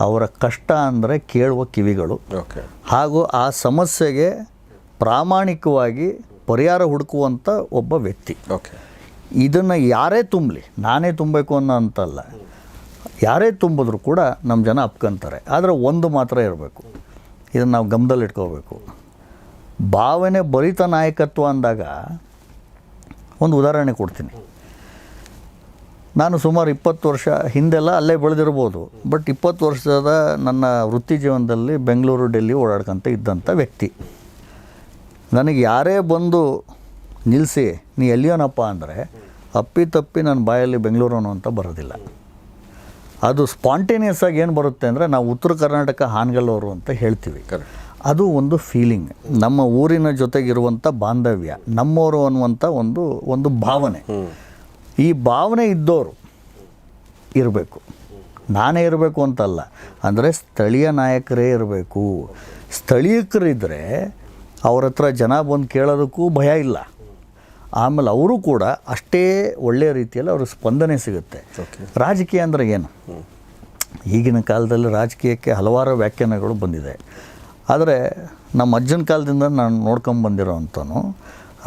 ಅವರ ಕಷ್ಟ ಅಂದರೆ ಕೇಳುವ ಕಿವಿಗಳು. ಓಕೆ, ಹಾಗೂ ಆ ಸಮಸ್ಯೆಗೆ ಪ್ರಾಮಾಣಿಕವಾಗಿ ಪರಿಹಾರ ಹುಡುಕುವಂಥ ಒಬ್ಬ ವ್ಯಕ್ತಿ. ಓಕೆ, ಇದನ್ನು ಯಾರೇ ತುಂಬಲಿ, ನಾನೇ ತುಂಬಬೇಕು ಅನ್ನೋ ಅಂತಲ್ಲ, ಯಾರೇ ತುಂಬಿದ್ರು ಕೂಡ ನಮ್ಮ ಜನ ಅಪ್ಕೊಂತಾರೆ. ಆದರೆ ಒಂದು ಮಾತ್ರ ಇರಬೇಕು, ಇದನ್ನು ನಾವು ಗಮನದಲ್ಲಿಟ್ಕೋಬೇಕು. ಭಾವನೆ ಭರಿತ ನಾಯಕತ್ವ ಅಂದಾಗ ಒಂದು ಉದಾಹರಣೆ ಕೊಡ್ತೀನಿ. ನಾನು ಸುಮಾರು 20 ವರ್ಷ ಹಿಂದೆಲ್ಲ ಅಲ್ಲೇ ಬೆಳೆದಿರ್ಬೋದು, ಬಟ್ 20 ವರ್ಷದ ನನ್ನ ವೃತ್ತಿ ಜೀವನದಲ್ಲಿ ಬೆಂಗಳೂರು, ಡೆಲ್ಲಿ ಓಡಾಡ್ಕೊಂತ ಇದ್ದಂಥ ವ್ಯಕ್ತಿ. ನನಗೆ ಯಾರೇ ಬಂದು ನಿಲ್ಲಿಸಿ ನೀ ಎಲ್ಲಿಯೋನಪ್ಪ ಅಂದರೆ ಅಪ್ಪಿತಪ್ಪಿ ನನ್ನ ಬಾಯಲ್ಲಿ ಬೆಂಗಳೂರನು ಅಂತ ಬರೋದಿಲ್ಲ. ಅದು ಸ್ಪಾಂಟೇನಿಯಸ್ ಆಗಿ ಏನು ಬರುತ್ತೆ ಅಂದರೆ ನಾವು ಉತ್ತರ ಕರ್ನಾಟಕ ಹಾನಗಲ್ಲವರು ಅಂತ ಹೇಳ್ತೀವಿ. ಅದು ಒಂದು ಫೀಲಿಂಗ್, ನಮ್ಮ ಊರಿನ ಜೊತೆಗಿರುವಂಥ ಬಾಂಧವ್ಯ, ನಮ್ಮವರು ಅನ್ನುವಂಥ ಒಂದು ಭಾವನೆ. ಈ ಭಾವನೆ ಇದ್ದವರು ಇರಬೇಕು, ನಾನೇ ಇರಬೇಕು ಅಂತಲ್ಲ. ಅಂದರೆ ಸ್ಥಳೀಯ ನಾಯಕರೇ ಇರಬೇಕು. ಸ್ಥಳೀಯಕರಿದ್ದರೆ ಅವ್ರ ಹತ್ರ ಜನ ಬಂದು ಕೇಳೋದಕ್ಕೂ ಭಯ ಇಲ್ಲ. ಆಮೇಲೆ ಅವರು ಕೂಡ ಅಷ್ಟೇ ಒಳ್ಳೆಯ ರೀತಿಯಲ್ಲಿ ಅವ್ರಿಗೆ ಸ್ಪಂದನೆ ಸಿಗುತ್ತೆ. ರಾಜಕೀಯ ಅಂದರೆ ಏನು? ಈಗಿನ ಕಾಲದಲ್ಲಿ ರಾಜಕೀಯಕ್ಕೆ ಹಲವಾರು ವ್ಯಾಖ್ಯಾನಗಳು ಬಂದಿದೆ. ಆದರೆ ನಮ್ಮ ಅಜ್ಜನ ಕಾಲದಿಂದ ನಾನು ನೋಡ್ಕೊಂಬಂದಿರೋವಂಥನು,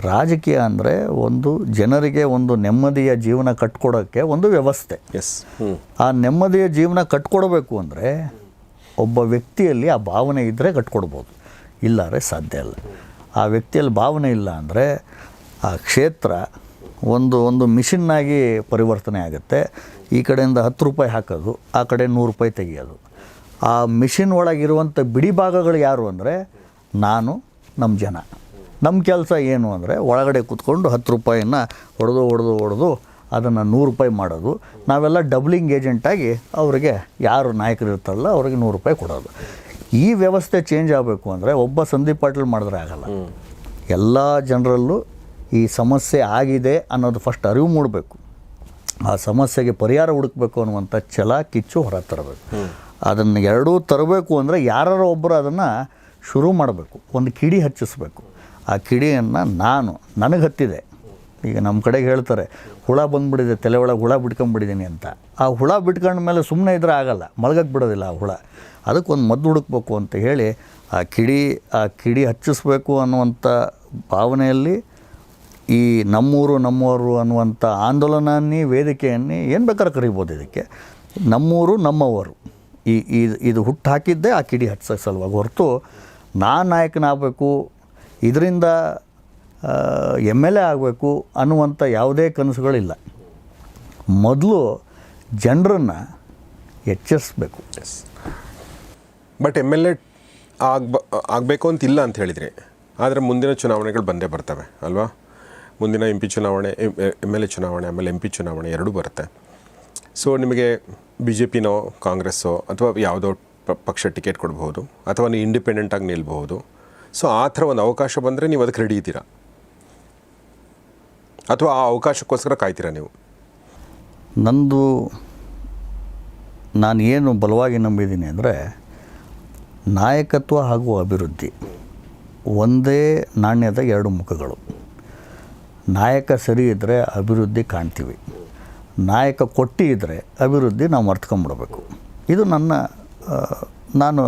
ರಾಜಕೀಯ ಅಂದರೆ ಒಂದು ಜನರಿಗೆ ಒಂದು ನೆಮ್ಮದಿಯ ಜೀವನ ಕಟ್ಕೊಡೋಕ್ಕೆ ಒಂದು ವ್ಯವಸ್ಥೆ. ಆ ನೆಮ್ಮದಿಯ ಜೀವನ ಕಟ್ಕೊಡ್ಬೇಕು ಅಂದರೆ ಒಬ್ಬ ವ್ಯಕ್ತಿಯಲ್ಲಿ ಆ ಭಾವನೆ ಇದ್ದರೆ ಕಟ್ಕೊಡ್ಬೋದು, ಇಲ್ಲಾರೆ ಸಾಧ್ಯ ಇಲ್ಲ. ಆ ವ್ಯಕ್ತಿಯಲ್ಲಿ ಭಾವನೆ ಇಲ್ಲ ಅಂದರೆ ಆ ಕ್ಷೇತ್ರ ಒಂದು ಮಿಷಿನ್ನಾಗಿ ಪರಿವರ್ತನೆ ಆಗುತ್ತೆ. ಈ ಕಡೆಯಿಂದ 10 ರೂಪಾಯಿ ಹಾಕೋದು, ಆ ಕಡೆ 100 ರೂಪಾಯಿ ತೆಗೆಯೋದು. ಆ ಮಿಷಿನ್ ಒಳಗಿರುವಂಥ ಬಿಡಿ ಭಾಗಗಳು ಯಾರು ಅಂದರೆ ನಾನು, ನಮ್ಮ ಜನ. ನಮ್ಮ ಕೆಲಸ ಏನು ಅಂದರೆ ಒಳಗಡೆ ಕೂತ್ಕೊಂಡು 10 ರೂಪಾಯಿನ ಹೊಡೆದು ಅದನ್ನು 100 ರೂಪಾಯಿ ಮಾಡೋದು. ನಾವೆಲ್ಲ ಡಬ್ಲಿಂಗ್ ಏಜೆಂಟಾಗಿ ಅವರಿಗೆ ಯಾರು ನಾಯಕರು ಇರ್ತಾರಲ್ಲ ಅವ್ರಿಗೆ 100 ರೂಪಾಯಿ ಕೊಡೋದು. ಈ ವ್ಯವಸ್ಥೆ ಚೇಂಜ್ ಆಗಬೇಕು ಅಂದರೆ ಒಬ್ಬ ಸಂದೀಪ್ ಪಾಟೀಲ್ ಮಾಡಿದ್ರೆ ಆಗಲ್ಲ. ಎಲ್ಲ ಜನರಲ್ಲೂ ಈ ಸಮಸ್ಯೆ ಆಗಿದೆ ಅನ್ನೋದು ಫಸ್ಟ್ ಅರಿವು ಮೂಡಬೇಕು. ಆ ಸಮಸ್ಯೆಗೆ ಪರಿಹಾರ ಹುಡುಕಬೇಕು ಅನ್ನುವಂಥ ಛಲ, ಕಿಚ್ಚು ಹೊರ ತರಬೇಕು. ಅದನ್ನು ಎರಡೂ ತರಬೇಕು ಅಂದರೆ ಯಾರು ಒಬ್ಬರು ಅದನ್ನು ಶುರು ಮಾಡಬೇಕು, ಒಂದು ಕಿಡಿ ಹಚ್ಚಿಸ್ಬೇಕು. ಆ ಕಿಡಿಯನ್ನು ನನಗೆ ಹತ್ತಿದೆ. ಈಗ ನಮ್ಮ ಕಡೆಗೆ ಹೇಳ್ತಾರೆ ಹುಳ ಬಂದುಬಿಡಿದೆ, ತಲೆ ಒಳಗೆ ಹುಳ ಬಿಟ್ಕೊಂಡ್ಬಿಟ್ಟಿದ್ದೀನಿ ಅಂತ. ಆ ಹುಳ ಬಿಟ್ಕೊಂಡ ಮೇಲೆ ಸುಮ್ಮನೆ ಇದ್ರೆ ಆಗಲ್ಲ, ಮಲ್ಗಕ್ಕೆ ಬಿಡೋದಿಲ್ಲ ಆ ಹುಳ. ಅದಕ್ಕೊಂದು ಮದ್ದು ಹುಡುಕ್ಬೇಕು ಅಂತ ಹೇಳಿ ಆ ಕಿಡಿ ಹಚ್ಚಿಸ್ಬೇಕು ಅನ್ನುವಂಥ ಭಾವನೆಯಲ್ಲಿ ಈ ನಮ್ಮೂರು ನಮ್ಮವರು ಅನ್ನುವಂಥ ಆಂದೋಲನನ್ನೇ, ವೇದಿಕೆಯನ್ನೇ ಏನು ಬೇಕಾದ್ರೆ ಕರಿಬೋದು. ಇದಕ್ಕೆ ನಮ್ಮೂರು ನಮ್ಮವರು ಇದು ಹುಟ್ಟು ಹಾಕಿದ್ದೇ ಆ ಕಿಡಿ ಹಚ್ಚೋ ಸಲುವಾಗಿ, ಹೊರತು ನಾನು ನಾಯಕನಾಗಬೇಕು, ಇದರಿಂದ MLA ಆಗಬೇಕು ಅನ್ನುವಂಥ ಯಾವುದೇ ಕನಸುಗಳಿಲ್ಲ. ಮೊದಲು ಜನರನ್ನು ಎಚ್ಚರಿಸ್ಬೇಕು. ಬಟ್ MLA ಆಗಬೇಕು ಅಂತಿಲ್ಲ ಅಂತ ಹೇಳಿದ್ರಿ, ಆದರೆ ಮುಂದಿನ ಚುನಾವಣೆಗಳು ಬಂದೇ ಬರ್ತವೆ ಅಲ್ವಾ? ಮುಂದಿನ MP ಚುನಾವಣೆ, MLA ಚುನಾವಣೆ, ಆಮೇಲೆ MP ಚುನಾವಣೆ ಎರಡೂ ಬರುತ್ತೆ. ಸೊ ನಿಮಗೆ BJPನೋ ಕಾಂಗ್ರೆಸ್ಸೋ ಅಥವಾ ಯಾವುದೋ ಪಕ್ಷ ಟಿಕೆಟ್ ಕೊಡ್ಬೋದು, ಅಥವಾ ನೀವು ಇಂಡಿಪೆಂಡೆಂಟಾಗಿ ನಿಲ್ಬಹುದು. ಸೊ ಆ ಥರ ಒಂದು ಅವಕಾಶ ಬಂದರೆ ನೀವು ಅದಕ್ಕೆ ರೆಡಿ ಇದ್ದೀರಾ, ಅಥವಾ ಆ ಅವಕಾಶಕ್ಕೋಸ್ಕರ ಕಾಯ್ತೀರಾ ನೀವು? ನಂದು ನಾನು ಏನು ಬಲವಾಗಿ ನಂಬಿದ್ದೀನಿ ಅಂದರೆ, ನಾಯಕತ್ವ ಹಾಗೂ ಅಭಿವೃದ್ಧಿ ಒಂದೇ ನಾಣ್ಯದ ಎರಡು ಮುಖಗಳು. ನಾಯಕ ಸರಿ ಇದ್ದರೆ ಅಭಿವೃದ್ಧಿ ಕಾಣ್ತೀವಿ, ನಾಯಕ ಕೊಟ್ಟಿ ಇದ್ದರೆ ಅಭಿವೃದ್ಧಿ ನಾವು ಮರ್ತ್ಕೊಂಡ್ಬಿಡ್ಬೇಕು. ಇದು ನಾನು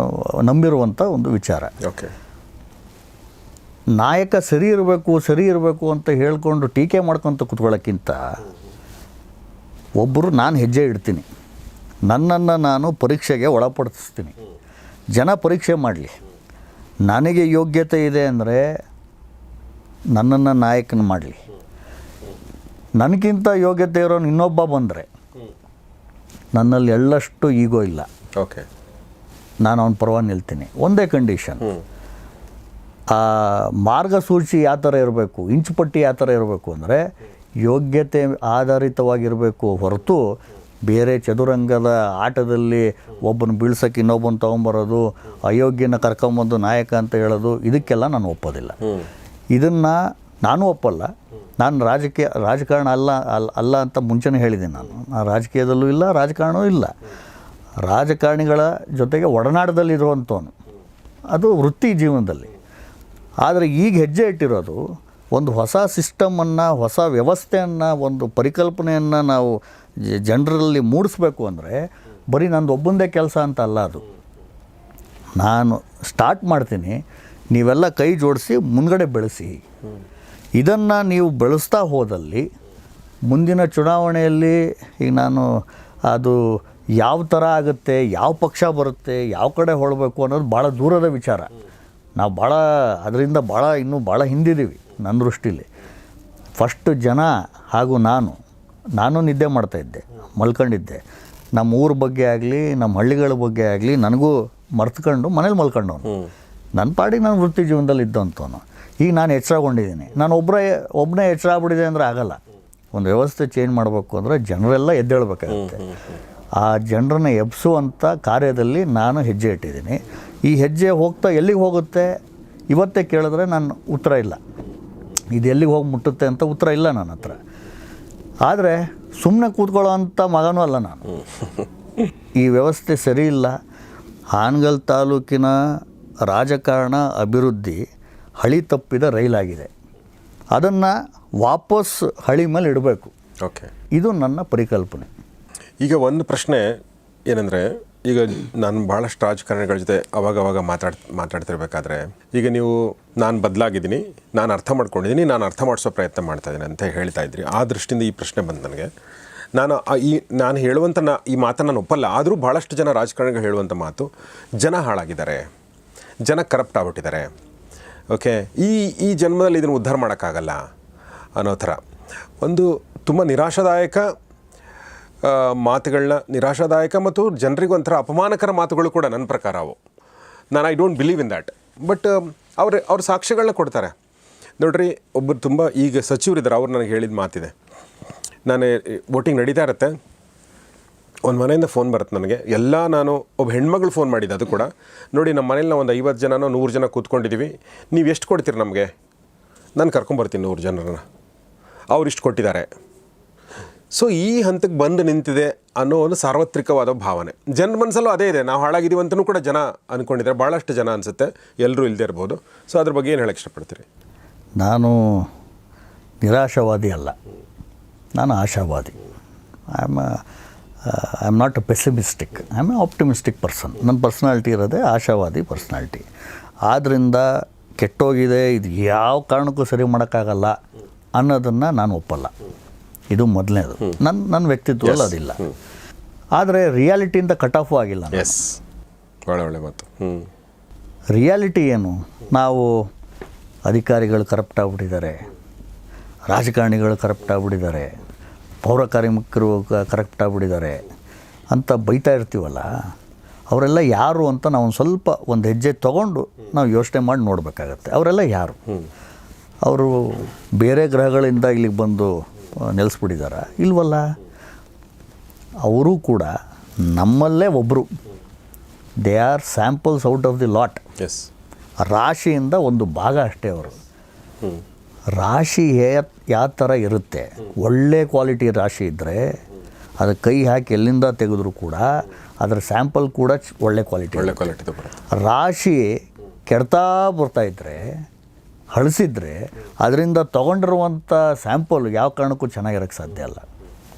ನಂಬಿರುವಂಥ ಒಂದು ವಿಚಾರ. ಓಕೆ, ನಾಯಕ ಸರಿ ಇರಬೇಕು ಅಂತ ಹೇಳ್ಕೊಂಡು ಟೀಕೆ ಮಾಡ್ಕೊತ ಕೂತ್ಕೊಳ್ಳೋಕ್ಕಿಂತ ಒಬ್ಬರು ನಾನು ಹೆಜ್ಜೆ ಇಡ್ತೀನಿ, ನನ್ನನ್ನು ನಾನು ಪರೀಕ್ಷೆಗೆ ಒಳಪಡಿಸ್ತೀನಿ, ಜನ ಪರೀಕ್ಷೆ ಮಾಡಲಿ. ನನಗೆ ಯೋಗ್ಯತೆ ಇದೆ ಅಂದರೆ ನನ್ನನ್ನು ನಾಯಕನ ಮಾಡಲಿ. ನನಗಿಂತ ಯೋಗ್ಯತೆ ಇರೋನು ಇನ್ನೊಬ್ಬ ಬಂದರೆ ನನ್ನಲ್ಲಿ ಎಳ್ಳಷ್ಟು ಈಗೋ ಇಲ್ಲ, ಓಕೆ, ನಾನು ಅವನ ಪರವಾಗಿ ನಿಲ್ತೀನಿ. ಒಂದೇ ಕಂಡೀಷನ್, ಆ ಮಾರ್ಗಸೂಚಿ ಯಾವ ಥರ ಇರಬೇಕು, ಇಂಚುಪಟ್ಟಿ ಯಾವ ಥರ ಇರಬೇಕು ಅಂದರೆ ಯೋಗ್ಯತೆ ಆಧಾರಿತವಾಗಿರಬೇಕು ಹೊರತು ಬೇರೆ ಚದುರಂಗದ ಆಟದಲ್ಲಿ ಒಬ್ಬನ ಬೀಳ್ಸೋಕ್ಕೆ ಇನ್ನೊಬ್ಬನ ತೊಗೊಂಬರೋದು, ಅಯೋಗ್ಯನ ಕರ್ಕೊಂಬಂದು ನಾಯಕ ಅಂತ ಹೇಳೋದು, ಇದಕ್ಕೆಲ್ಲ ನಾನು ಒಪ್ಪೋದಿಲ್ಲ. ಇದನ್ನು ನಾನು ಒಪ್ಪಲ್ಲ. ನಾನು ರಾಜಕಾರಣ ಅಲ್ಲ ಅಂತ ಮುಂಚೆನೇ ಹೇಳಿದ್ದೀನಿ. ನಾನು ರಾಜಕೀಯದಲ್ಲೂ ಇಲ್ಲ, ರಾಜಕಾರಣವೂ ಇಲ್ಲ. ರಾಜಕಾರಣಿಗಳ ಜೊತೆಗೆ ಒಡನಾಟದಲ್ಲಿರುವಂಥವನು, ಅದು ವೃತ್ತಿ ಜೀವನದಲ್ಲಿ. ಆದರೆ ಈಗ ಹೆಜ್ಜೆ ಇಟ್ಟಿರೋದು ಒಂದು ಹೊಸ ಸಿಸ್ಟಮನ್ನು, ಹೊಸ ವ್ಯವಸ್ಥೆಯನ್ನು, ಒಂದು ಪರಿಕಲ್ಪನೆಯನ್ನು ನಾವು ಜನರಲ್ಲಿ ಮೂಡಿಸ್ಬೇಕು ಅಂದರೆ ಬರೀ ನಂದು ಒಬ್ಬಂದೇ ಕೆಲಸ ಅಂತ ಅಲ್ಲ. ಅದು ನಾನು ಸ್ಟಾರ್ಟ್ ಮಾಡ್ತೀನಿ, ನೀವೆಲ್ಲ ಕೈ ಜೋಡಿಸಿ ಮುಂದ್ಗಡೆ ಬೆಳೆಸಿ. ಇದನ್ನು ನೀವು ಬೆಳೆಸ್ತಾ ಹೋದಲ್ಲಿ ಮುಂದಿನ ಚುನಾವಣೆಯಲ್ಲಿ ಈಗ ನಾನು ಅದು ಯಾವ ಥರ ಆಗುತ್ತೆ, ಯಾವ ಪಕ್ಷ ಬರುತ್ತೆ, ಯಾವ ಕಡೆ ಹೊಳಬೇಕು ಅನ್ನೋದು ಭಾಳ ದೂರದ ವಿಚಾರ. ನಾವು ಅದರಿಂದ ಇನ್ನೂ ಭಾಳ ಹಿಂದಿದ್ದೀವಿ ನನ್ನ ದೃಷ್ಟಿಲಿ. ಫಸ್ಟ್ ಜನ ಹಾಗೂ ನಾನು ನಿದ್ದೆ ಮಾಡ್ತಾಯಿದ್ದೆ, ಮಲ್ಕೊಂಡಿದ್ದೆ. ನಮ್ಮ ಊರ ಬಗ್ಗೆ ಆಗಲಿ, ನಮ್ಮ ಹಳ್ಳಿಗಳ ಬಗ್ಗೆ ಆಗಲಿ ನನಗೂ ಮರ್ತ್ಕೊಂಡು ಮನೇಲಿ ಮಲ್ಕೊಂಡವನು. ನನ್ನ ಪಾಡಿಗೆ ನಾನು ವೃತ್ತಿ ಜೀವನದಲ್ಲಿ ಇದ್ದಂಥವನು. ಈಗ ನಾನು ಎಚ್ಚರಗೊಂಡಿದ್ದೀನಿ. ನಾನು ಒಬ್ಬನೇ ಎಚ್ಚರ ಆಗ್ಬಿಟ್ಟಿದೆ ಅಂದರೆ ಆಗಲ್ಲ. ಒಂದು ವ್ಯವಸ್ಥೆ ಚೇಂಜ್ ಮಾಡಬೇಕು ಅಂದರೆ ಜನರೆಲ್ಲ ಎದ್ದೇಳಬೇಕಾಗುತ್ತೆ. ಆ ಜನರನ್ನ ಎಬ್ಬಿಸುವಂಥ ಕಾರ್ಯದಲ್ಲಿ ನಾನು ಹೆಜ್ಜೆ ಇಟ್ಟಿದ್ದೀನಿ. ಈ ಹೆಜ್ಜೆ ಹೋಗ್ತಾ ಎಲ್ಲಿಗೆ ಹೋಗುತ್ತೆ ಇವತ್ತೇ ಕೇಳಿದ್ರೆ ನಾನು ಉತ್ತರ ಇಲ್ಲ, ಇದು ಎಲ್ಲಿಗೆ ಹೋಗಿ ಮುಟ್ಟುತ್ತೆ ಅಂತ ಉತ್ತರ ಇಲ್ಲ ನನ್ನ ಹತ್ರ. ಆದರೆ ಸುಮ್ಮನೆ ಕೂತ್ಕೊಳ್ಳೋ ಅಂಥ ಮಗನೂ ಅಲ್ಲ ನಾನು. ಈ ವ್ಯವಸ್ಥೆ ಸರಿ ಇಲ್ಲ. ಹಾನಗಲ್ ತಾಲೂಕಿನ ರಾಜಕಾರಣ ಅಭಿವೃದ್ಧಿ ಹಳಿ ತಪ್ಪಿದ ರೈಲಾಗಿದೆ. ಅದನ್ನು ವಾಪಸ್ ಹಳಿ ಮೇಲೆ ಇಡಬೇಕು. ಓಕೆ, ಇದು ನನ್ನ ಪರಿಕಲ್ಪನೆ. ಈಗ ಒಂದು ಪ್ರಶ್ನೆ ಏನಂದರೆ, ಈಗ ನಾನು ಭಾಳಷ್ಟು ರಾಜಕಾರಣಿಗಳ ಜೊತೆ ಅವಾಗವಾಗ ಮಾತಾಡ್ತಿರ್ಬೇಕಾದ್ರೆ, ಈಗ ನೀವು ನಾನು ಬದಲಾಗಿದ್ದೀನಿ, ನಾನು ಅರ್ಥ ಮಾಡ್ಕೊಂಡಿದ್ದೀನಿ, ನಾನು ಅರ್ಥ ಮಾಡಿಸೋ ಪ್ರಯತ್ನ ಮಾಡ್ತಾಯಿದ್ದೀನಿ ಅಂತ ಹೇಳ್ತಾ ಇದ್ರಿ. ಆ ದೃಷ್ಟಿಯಿಂದ ಈ ಪ್ರಶ್ನೆ ಬಂತು ನನಗೆ. ನಾನು ಹೇಳುವಂಥ ಈ ಮಾತನ್ನು ನಾನು ಒಪ್ಪಲ್ಲ. ಆದರೂ ಭಾಳಷ್ಟು ಜನ ರಾಜಕಾರಣಿಗಳು ಹೇಳುವಂಥ ಮಾತು, ಜನ ಹಾಳಾಗಿದ್ದಾರೆ, ಜನ ಕರಪ್ಟ್ ಆಗ್ಬಿಟ್ಟಿದ್ದಾರೆ, ಓಕೆ, ಈ ಜನ್ಮದಲ್ಲಿ ಇದನ್ನು ಉದ್ಧಾರ ಮಾಡೋಕ್ಕಾಗಲ್ಲ ಅನ್ನೋ ಥರ ಒಂದು ತುಂಬ ನಿರಾಶಾದಾಯಕ ಮಾತುಗಳನ್ನ, ನಿರಾಶಾದಾಯಕ ಮತ್ತು ಜನರಿಗೆ ಒಂಥರ ಅಪಮಾನಕರ ಮಾತುಗಳು ಕೂಡ ನನ್ನ ಪ್ರಕಾರ ಅವು. I don't believe in that. But ಅವ್ರ ಸಾಕ್ಷ್ಯಗಳನ್ನ ಕೊಡ್ತಾರೆ. ನೋಡ್ರಿ, ಒಬ್ಬರು ತುಂಬ ಈಗ ಸಚಿವರಿದ್ದಾರೆ, ಅವ್ರು ನನಗೆ ಹೇಳಿದ ಮಾತಿದೆ. ನಾನು ವೋಟಿಂಗ್ ನಡೀತಾ ಇರುತ್ತೆ, ಒಂದು ಮನೆಯಿಂದ ಫೋನ್ ಬರುತ್ತೆ ನನಗೆ. ನಾನು ಒಬ್ಬ ಹೆಣ್ಮಗಳು ಫೋನ್ ಮಾಡಿದ್ದು, ಅದು ಕೂಡ ನೋಡಿ ನಮ್ಮ ಮನೇಲಿ ನಾವು ಒಂದು 50 ಜನನೋ 100 ಜನ ಕೂತ್ಕೊಂಡಿದ್ದೀವಿ, ನೀವು ಎಷ್ಟು ಕೊಡ್ತೀರಿ ನಮಗೆ, ನಾನು ಕರ್ಕೊಂಬರ್ತೀನಿ 100 ಜನರನ್ನ, ಅವ್ರು ಇಷ್ಟು ಕೊಟ್ಟಿದ್ದಾರೆ. ಸೊ ಈ ಹಂತಕ್ಕೆ ಬಂದು ನಿಂತಿದೆ ಅನ್ನೋ ಒಂದು ಸಾರ್ವತ್ರಿಕವಾದ ಭಾವನೆ ಜನರ ಮನಸ್ಸಲ್ಲೂ ಅದೇ ಇದೆ. ನಾವು ಹಾಳಾಗಿದ್ದೀವಿ ಅಂತಲೂ ಕೂಡ ಜನ ಅಂದ್ಕೊಂಡಿದ್ದಾರೆ, ಭಾಳಷ್ಟು ಜನ ಅನಿಸುತ್ತೆ, ಎಲ್ಲರೂ ಇಲ್ಲದೆ ಇರ್ಬೋದು. ಸೊ ಅದ್ರ ಬಗ್ಗೆ ಏನು ಹೇಳಕ್ಕೆ ಇಷ್ಟಪಡ್ತೀರಿ? ನಾನು ನಿರಾಶಾವಾದಿ ಅಲ್ಲ, ನಾನು ಆಶಾವಾದಿ. I am not a pessimistic, I am a optimistic person. ನನ್ನ ಪರ್ಸ್ನಾಲಿಟಿ ಇರೋದೇ ಆಶಾವಾದಿ ಪರ್ಸ್ನಾಲಿಟಿ. ಆದ್ದರಿಂದ ಕೆಟ್ಟೋಗಿದೆ, ಇದು ಯಾವ ಕಾರಣಕ್ಕೂ ಸರಿ ಮಾಡೋಕ್ಕಾಗಲ್ಲ ಅನ್ನೋದನ್ನು ನಾನು ಒಪ್ಪಲ್ಲ. ಇದು ಮೊದಲನೇದು. ನನ್ನ ವ್ಯಕ್ತಿತ್ವದಲ್ಲಿ ಅದಿಲ್ಲ. ಆದರೆ ರಿಯಾಲಿಟಿಯಿಂದ ಕಟ್ ಆಫು ಆಗಿಲ್ಲ. ಎಸ್, ಭಾಳ ಒಳ್ಳೆ ಮಾತು. ರಿಯಾಲಿಟಿ ಏನು? ನಾವು ಅಧಿಕಾರಿಗಳು ಕರಪ್ಟ್ ಆಗಿಬಿಟ್ಟಿದ್ದಾರೆ, ರಾಜಕಾರಣಿಗಳು ಕರಪ್ಟ್ ಆಗಿಬಿಟ್ಟಿದ್ದಾರೆ, ಪೌರ ಕಾರ್ಮಿಕರು ಕರಪ್ಟ್ ಆಗಿಬಿಟ್ಟಿದ್ದಾರೆ ಅಂತ ಬೈತಾ ಇರ್ತೀವಲ್ಲ, ಅವರೆಲ್ಲ ಯಾರು ಅಂತ ನಾವು ಒಂದು ಸ್ವಲ್ಪ ಒಂದು ಹೆಜ್ಜೆ ತೊಗೊಂಡು ನಾವು ಯೋಚನೆ ಮಾಡಿ ನೋಡಬೇಕಾಗತ್ತೆ. ಅವರೆಲ್ಲ ಯಾರು? ಅವರು ಬೇರೆ ಗ್ರಹಗಳಿಂದ ಇಲ್ಲಿಗೆ ಬಂದು ನೆಲೆಸ್ಬಿಟ್ಟಿದ್ದಾರ? ಇಲ್ವಲ್ಲ. ಅವರು ಕೂಡ ನಮ್ಮಲ್ಲೇ ಒಬ್ಬರು. They are samples out of the lot. Yes. ರಾಶಿಯಿಂದ ಒಂದು ಭಾಗ ಅಷ್ಟೇ ಅವರು. ರಾಶಿ ಯಾವ ಥರ ಇರುತ್ತೆ, ಒಳ್ಳೆ ಕ್ವಾಲಿಟಿ ರಾಶಿ ಇದ್ದರೆ ಅದು ಕೈ ಹಾಕಿ ಎಲ್ಲಿಂದ ತೆಗೆದ್ರು ಕೂಡ ಅದರ ಸ್ಯಾಂಪಲ್ ಕೂಡ ಒಳ್ಳೆ ಕ್ವಾಲಿಟಿ. ರಾಶಿ ಕೆಡ್ತಾ ಬರ್ತಾಯಿದ್ರೆ, ಹಳಸಿದ್ರೆ ಅದರಿಂದ ತೊಗೊಂಡಿರುವಂಥ ಸ್ಯಾಂಪಲ್ ಯಾವ ಕಾರಣಕ್ಕೂ ಚೆನ್ನಾಗಿರೋಕ್ಕೆ ಸಾಧ್ಯ ಅಲ್ಲ.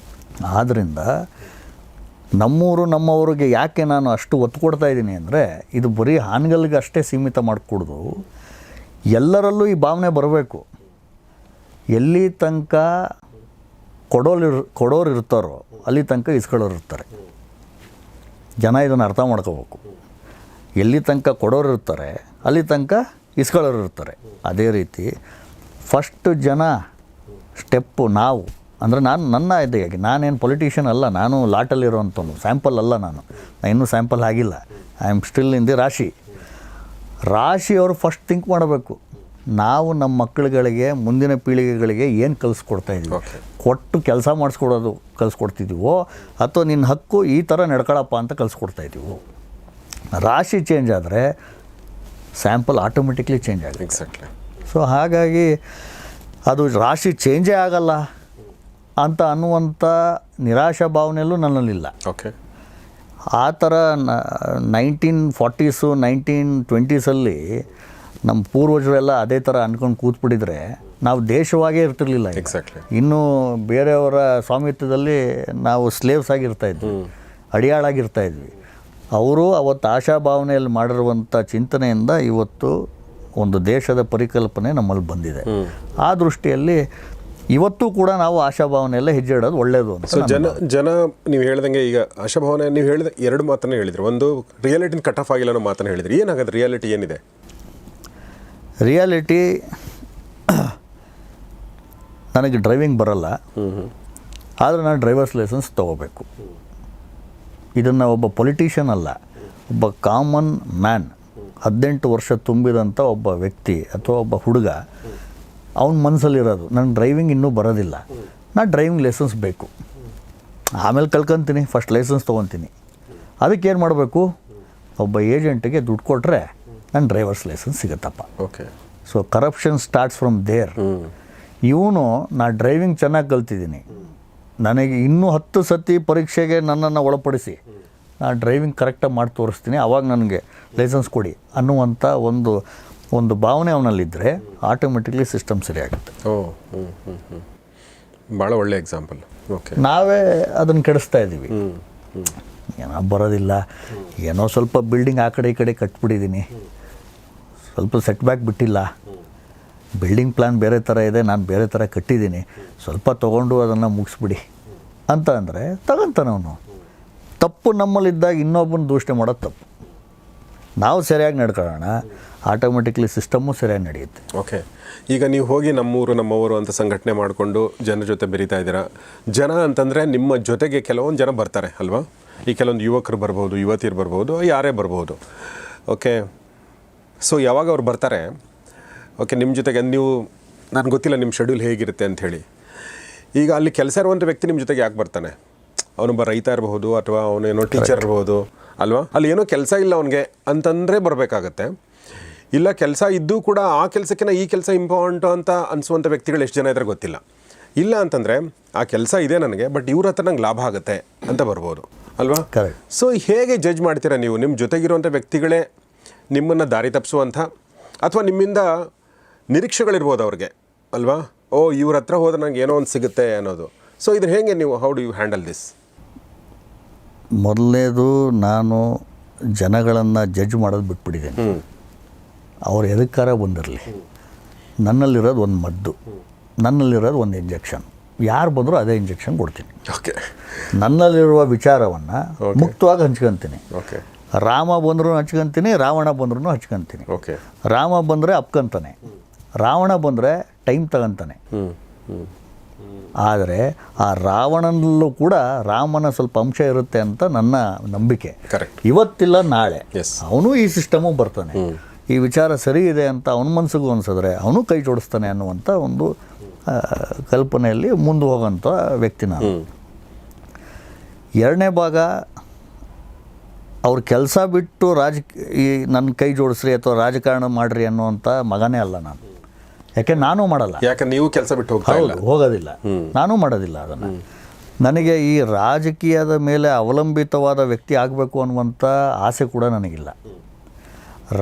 ಆದ್ದರಿಂದ ನಮ್ಮವ್ರಿಗೆ ಯಾಕೆ ನಾನು ಅಷ್ಟು ಒತ್ತು ಕೊಡ್ತಾ ಇದ್ದೀನಿ ಅಂದರೆ, ಇದು ಬರೀ ಹಾನಗಲ್ಗೆ ಅಷ್ಟೇ ಸೀಮಿತ ಮಾಡಿಕೊಡ್ದು, ಎಲ್ಲರಲ್ಲೂ ಈ ಭಾವನೆ ಬರಬೇಕು. ಎಲ್ಲಿ ತನಕ ಕೊಡೋರು ಇರ್ತಾರೋ ಅಲ್ಲಿ ತನಕ ಇಸ್ಕೊಳ್ಳೋರು ಇರ್ತಾರೆ. ಜನ ಇದನ್ನು ಅರ್ಥ ಮಾಡ್ಕೋಬೇಕು. ಎಲ್ಲಿ ತನಕ ಕೊಡೋರು ಇರ್ತಾರೆ ಅಲ್ಲಿ ತನಕ ಇಸ್ಕೊಳ್ಳೋರು ಇರ್ತಾರೆ. ಅದೇ ರೀತಿ ಫಸ್ಟ್ ಜನ ಸ್ಟೆಪ್ಪು ನಾವು ಅಂದರೆ ನನ್ನ ಇದೆಯಾಗಿ ನಾನೇನು ಪೊಲಿಟಿಷಿಯನ್ ಅಲ್ಲ, ನಾನು ಲಾಟಲ್ಲಿರೋವಂಥವ್ನು, ಸ್ಯಾಂಪಲ್ ಅಲ್ಲ. ನಾನು ಇನ್ನೂ ಸ್ಯಾಂಪಲ್ ಆಗಿಲ್ಲ. I am still in the ರಾಶಿಯವರು ಫಸ್ಟ್ ಥಿಂಕ್ ಮಾಡಬೇಕು. ನಾವು ನಮ್ಮ ಮಕ್ಕಳುಗಳಿಗೆ, ಮುಂದಿನ ಪೀಳಿಗೆಗಳಿಗೆ ಏನು ಕಲಿಸ್ಕೊಡ್ತಾಯಿದ್ದೀವಿ? ಕೊಟ್ಟು ಕೆಲಸ ಕಲಿಸ್ಕೊಡ್ತಿದ್ದೀವೋ ಅಥವಾ ನಿನ್ನ ಹಕ್ಕು ಈ ಥರ ನಡ್ಕೊಳಪ್ಪ ಅಂತ ಕಲಿಸ್ಕೊಡ್ತಾಯಿದ್ದೀವೋ? ರಾಶಿ ಚೇಂಜ್ ಆದರೆ ಸ್ಯಾಂಪಲ್ ಆಟೋಮೆಟಿಕ್ಲಿ ಚೇಂಜ್ ಆಗುತ್ತೆ. ಎಕ್ಸಾಕ್ಟ್ಲಿ. ಸೊ ಹಾಗಾಗಿ ಅದು ರಾಶಿ ಚೇಂಜೇ ಆಗಲ್ಲ ಅಂತ ಅನ್ನುವಂಥ ನಿರಾಶಾ ಭಾವನೆಯಲ್ಲೂ ನನ್ನಲ್ಲಿಲ್ಲ. ಓಕೆ. ಆ ಥರ 1940s 1920s ನಮ್ಮ ಪೂರ್ವಜರೆಲ್ಲ ಅದೇ ಥರ ಅಂದ್ಕೊಂಡು ಕೂತ್ಬಿಟ್ಟಿದ್ರೆ ನಾವು ದೇಶವಾಗೇ ಇರ್ತಿರ್ಲಿಲ್ಲ. ಎಕ್ಸಾಕ್ಟ್ಲಿ. ಇನ್ನೂ ಬೇರೆಯವರ ಸ್ವಾಮಿತ್ವದಲ್ಲಿ ನಾವು ಸ್ಲೇವ್ಸ್ ಆಗಿರ್ತಾಯಿದ್ವಿ, ಅಡಿಯಾಳಾಗಿರ್ತಾಯಿದ್ವಿ. ಅವರು ಅವತ್ತು ಆಶಾಭಾವನೆಯಲ್ಲಿ ಮಾಡಿರುವಂಥ ಚಿಂತನೆಯಿಂದ ಇವತ್ತು ಒಂದು ದೇಶದ ಪರಿಕಲ್ಪನೆ ನಮ್ಮಲ್ಲಿ ಬಂದಿದೆ. ಆ ದೃಷ್ಟಿಯಲ್ಲಿ ಇವತ್ತು ಕೂಡ ನಾವು ಆಶಾಭಾವನೆಯಲ್ಲೇ ಹೆಜ್ಜೆ ಇಡೋದು ಒಳ್ಳೆಯದು ಅಂತ. ಸೊ ಜನ ನೀವು ಹೇಳ್ದಂಗೆ ಈಗ ಆಶಾಭಾವನೆ ನೀವು ಹೇಳಿದ ಎರಡು ಮಾತನ್ನು ಹೇಳಿದ್ರು. ಒಂದು ರಿಯಾಲಿಟಿನ ಕಟ್ ಆಫ್ ಆಗಿಲ್ಲ ಅನ್ನೋ ಮಾತನ್ನು ಹೇಳಿದ್ರಿ. ಏನಾಗುತ್ತೆ ರಿಯಾಲಿಟಿ ಏನಿದೆ? ರಿಯಾಲಿಟಿ, ನನಗೆ ಡ್ರೈವಿಂಗ್ ಬರಲ್ಲ, ಆದರೆ ನಾನು ಡ್ರೈವರ್ಸ್ ಲೈಸೆನ್ಸ್ ತೊಗೋಬೇಕು. ಇದನ್ನು ಒಬ್ಬ ಪೊಲಿಟಿಷಿಯನ್ ಅಲ್ಲ, ಒಬ್ಬ ಕಾಮನ್ ಮ್ಯಾನ್, 18 ವರ್ಷ ತುಂಬಿದಂಥ ಒಬ್ಬ ವ್ಯಕ್ತಿ ಅಥವಾ ಒಬ್ಬ ಹುಡುಗ, ಅವನ ಮನಸ್ಸಲ್ಲಿರೋದು ನನ್ನ ಡ್ರೈವಿಂಗ್ ಇನ್ನೂ ಬರೋದಿಲ್ಲ, ನಾನು ಡ್ರೈವಿಂಗ್ ಲೈಸೆನ್ಸ್ ಬೇಕು. ಆಮೇಲೆ ಕಲ್ಕೊಂತೀನಿ, ಫಸ್ಟ್ ಲೈಸೆನ್ಸ್ ತೊಗೊತೀನಿ. ಅದಕ್ಕೆ ಏನು ಮಾಡಬೇಕು? ಒಬ್ಬ ಏಜೆಂಟಿಗೆ ದುಡ್ಡು ಕೊಟ್ಟರೆ ನನ್ನ ಡ್ರೈವರ್ಸ್ ಲೈಸೆನ್ಸ್ ಸಿಗುತ್ತಪ್ಪ. Okay. So corruption starts from there. ಇವನು ನಾನು ಡ್ರೈವಿಂಗ್ ಚೆನ್ನಾಗಿ ಕಲ್ತಿದ್ದೀನಿ, ನನಗೆ ಇನ್ನೂ 10 ಸತಿ ಪರೀಕ್ಷೆಗೆ ನನ್ನನ್ನು ಒಳಪಡಿಸಿ ನಾನು ಡ್ರೈವಿಂಗ್ ಕರೆಕ್ಟಾಗಿ ಮಾಡಿ ತೋರಿಸ್ತೀನಿ, ಆವಾಗ ನನಗೆ ಲೈಸೆನ್ಸ್ ಕೊಡಿ ಅನ್ನುವಂಥ ಒಂದು ಭಾವನೆ ಅವನಲ್ಲಿದ್ದರೆ ಆಟೋಮೆಟಿಕ್ಲಿ ಸಿಸ್ಟಮ್ ಸರಿಯಾಗುತ್ತೆ. ಭಾಳ ಒಳ್ಳೆ ಎಕ್ಸಾಂಪಲ್. ಓಕೆ. ನಾವೇ ಅದನ್ನು ಕೆಡಿಸ್ತಾ ಇದ್ದೀವಿ. ಏನೋ ಬರೋದಿಲ್ಲ, ಏನೋ ಸ್ವಲ್ಪ ಬಿಲ್ಡಿಂಗ್ ಆ ಕಡೆ ಈ ಕಡೆ ಕಟ್ಬಿಟ್ಟಿದ್ದೀನಿ, ಸ್ವಲ್ಪ ಸೆಟ್ ಬ್ಯಾಕ್ ಬಿಟ್ಟಿಲ್ಲ, ಬಿಲ್ಡಿಂಗ್ ಪ್ಲ್ಯಾನ್ ಬೇರೆ ಥರ ಇದೆ, ನಾನು ಬೇರೆ ಥರ ಕಟ್ಟಿದ್ದೀನಿ, ಸ್ವಲ್ಪ ತೊಗೊಂಡು ಅದನ್ನು ಮುಗಿಸ್ಬಿಡಿ ಅಂತ ಅಂದರೆ ತಗೊಂತಾನೆ ಅವನು. ತಪ್ಪು ನಮ್ಮಲ್ಲಿದ್ದಾಗ ಇನ್ನೊಬ್ಬನ ದೂಷಣೆ ಮಾಡೋದು ತಪ್ಪು. ನಾವು ಸರಿಯಾಗಿ ನಡ್ಕೊಳ್ಳೋಣ, ಆಟೋಮೆಟಿಕ್ಲಿ ಸಿಸ್ಟಮ್ಮು ಸರಿಯಾಗಿ ನಡೆಯುತ್ತೆ. ಓಕೆ. ಈಗ ನೀವು ಹೋಗಿ ನಮ್ಮವರು ಅಂತ ಸಂಘಟನೆ ಮಾಡಿಕೊಂಡು ಜನರ ಜೊತೆ ಬೆರೀತಾ ಇದ್ದೀರಾ. ಜನ ಅಂತಂದರೆ ನಿಮ್ಮ ಜೊತೆಗೆ ಕೆಲವೊಂದು ಜನ ಬರ್ತಾರೆ ಅಲ್ವಾ? ಈ ಕೆಲವೊಂದು ಯುವಕರು ಬರ್ಬೋದು, ಯುವತಿಯರು ಬರ್ಬೋದು, ಯಾರೇ ಬರ್ಬೋದು. ಓಕೆ. ಸೊ ಯಾವಾಗ ಅವ್ರು ಬರ್ತಾರೆ, ಓಕೆ, ನಿಮ್ಮ ಜೊತೆಗೆ ನೀವು, ನನಗೆ ಗೊತ್ತಿಲ್ಲ ನಿಮ್ಮ ಶೆಡ್ಯೂಲ್ ಹೇಗಿರುತ್ತೆ ಅಂಥೇಳಿ. ಈಗ ಅಲ್ಲಿ ಕೆಲಸ ಇರುವಂಥ ವ್ಯಕ್ತಿ ನಿಮ್ಮ ಜೊತೆಗೆ ಯಾಕೆ ಬರ್ತಾನೆ? ಅವನೊಬ್ಬ ರೈತ ಇರಬಹುದು ಅಥವಾ ಅವನೇನೋ ಟೀಚರ್ ಇರ್ಬೋದು ಅಲ್ವಾ? ಅಲ್ಲಿ ಏನೋ ಕೆಲಸ ಇಲ್ಲ ಅವನಿಗೆ ಅಂತಂದರೆ ಬರಬೇಕಾಗತ್ತೆ. ಇಲ್ಲ ಕೆಲಸ ಇದ್ದೂ ಕೂಡ ಆ ಕೆಲಸಕ್ಕಿಂತ ಈ ಕೆಲಸ ಇಂಪಾರ್ಟೆಂಟು ಅಂತ ಅನಿಸುವಂಥ ವ್ಯಕ್ತಿಗಳು ಎಷ್ಟು ಜನ ಇದ್ರೆ ಗೊತ್ತಿಲ್ಲ. ಇಲ್ಲ ಅಂತಂದರೆ ಆ ಕೆಲಸ ಇದೆ ನನಗೆ, ಬಟ್ ಇವ್ರ ಹತ್ರ ನಂಗೆ ಲಾಭ ಆಗುತ್ತೆ ಅಂತ ಬರ್ಬೋದು ಅಲ್ವಾ? ಕರೆಕ್ಟ್. ಸೊ ಹೇಗೆ ಜಡ್ಜ್ ಮಾಡ್ತೀರಾ ನೀವು? ನಿಮ್ಮ ಜೊತೆಗಿರುವಂಥ ವ್ಯಕ್ತಿಗಳೇ ನಿಮ್ಮನ್ನು ದಾರಿ ತಪ್ಪಿಸುವಂಥ ಅಥವಾ ನಿಮ್ಮಿಂದ ನಿರೀಕ್ಷೆಗಳಿರ್ಬೋದು ಅವ್ರಿಗೆ ಅಲ್ವಾ? ಓ ಇವ್ರ ಹತ್ರ ಹೋದ್ರೆ ನಂಗೆ ಏನೋ ಒಂದು ಸಿಗುತ್ತೆ ಅನ್ನೋದು. ಸೊ ಇದನ್ನು ಹೇಗೆ ನೀವು, how do you handle this? ಮೊದಲನೇದು, ನಾನು ಜನಗಳನ್ನು ಜಡ್ಜ್ ಮಾಡೋದು ಬಿಟ್ಬಿಟ್ಟಿದ್ದೇನೆ. ಅವ್ರು ಎದಕ್ಕಾರ ಬಂದಿರಲಿ, ನನ್ನಲ್ಲಿರೋದು ಒಂದು ಮದ್ದು, ನನ್ನಲ್ಲಿರೋದು ಒಂದು ಇಂಜೆಕ್ಷನ್. ಯಾರು ಬಂದರೂ ಅದೇ ಇಂಜೆಕ್ಷನ್ ಕೊಡ್ತೀನಿ. ಓಕೆ. ನನ್ನಲ್ಲಿರುವ ವಿಚಾರವನ್ನು ಮುಕ್ತವಾಗಿ ಹಂಚ್ಕೊತೀನಿ. ಓಕೆ. ರಾಮ ಬಂದರೂ ಹಚ್ಕೊತೀನಿ, ರಾವಣ ಬಂದ್ರೂ ಹಚ್ಕೊತೀನಿ. ಓಕೆ. ರಾಮ ಬಂದರೆ ಅಪ್ಕೊಂತಾನೆ, ರಾವಣ ಬಂದರೆ ಟೈಮ್ ತಗೊಂತಾನೆ. ಆದರೆ ಆ ರಾವಣನಲ್ಲೂ ಕೂಡ ರಾಮನ ಸ್ವಲ್ಪ ಅಂಶ ಇರುತ್ತೆ ಅಂತ ನನ್ನ ನಂಬಿಕೆ. ಕರೆಕ್ಟ್. ಇವತ್ತಿಲ್ಲ ನಾಳೆ Yes. ಅವನು ಈ ಸಿಸ್ಟಮು ಬರ್ತಾನೆ, ಈ ವಿಚಾರ ಸರಿ ಇದೆ ಅಂತ ಅವನ ಮನಸ್ಸಿಗೂ ಅನಿಸಿದ್ರೆ ಅವನು ಕೈ ಜೋಡಿಸ್ತಾನೆ ಅನ್ನುವಂಥ ಒಂದು ಕಲ್ಪನೆಯಲ್ಲಿ ಮುಂದೆ ಹೋಗೋಂಥ ವ್ಯಕ್ತಿ ನಾನು. ಎರಡನೇ ಭಾಗ, ಅವ್ರ ಕೆಲಸ ಬಿಟ್ಟು ಈ ನನ್ನ ಕೈ ಜೋಡಿಸ್ರಿ ಅಥವಾ ರಾಜಕಾರಣ ಮಾಡಿರಿ ಅನ್ನುವಂಥ ಮಗನೇ ಅಲ್ಲ ನಾನು. ಯಾಕೆ ನಾನು ಮಾಡಲ್ಲ, ಯಾಕೆ ನೀವು ಕೆಲಸ ಬಿಟ್ಟು ಹೋಗೋದಿಲ್ಲ, ನಾನೂ ಮಾಡೋದಿಲ್ಲ ಅದನ್ನು. ನನಗೆ ಈ ರಾಜಕೀಯದ ಮೇಲೆ ಅವಲಂಬಿತವಾದ ವ್ಯಕ್ತಿ ಆಗಬೇಕು ಅನ್ನುವಂಥ ಆಸೆ ಕೂಡ ನನಗಿಲ್ಲ.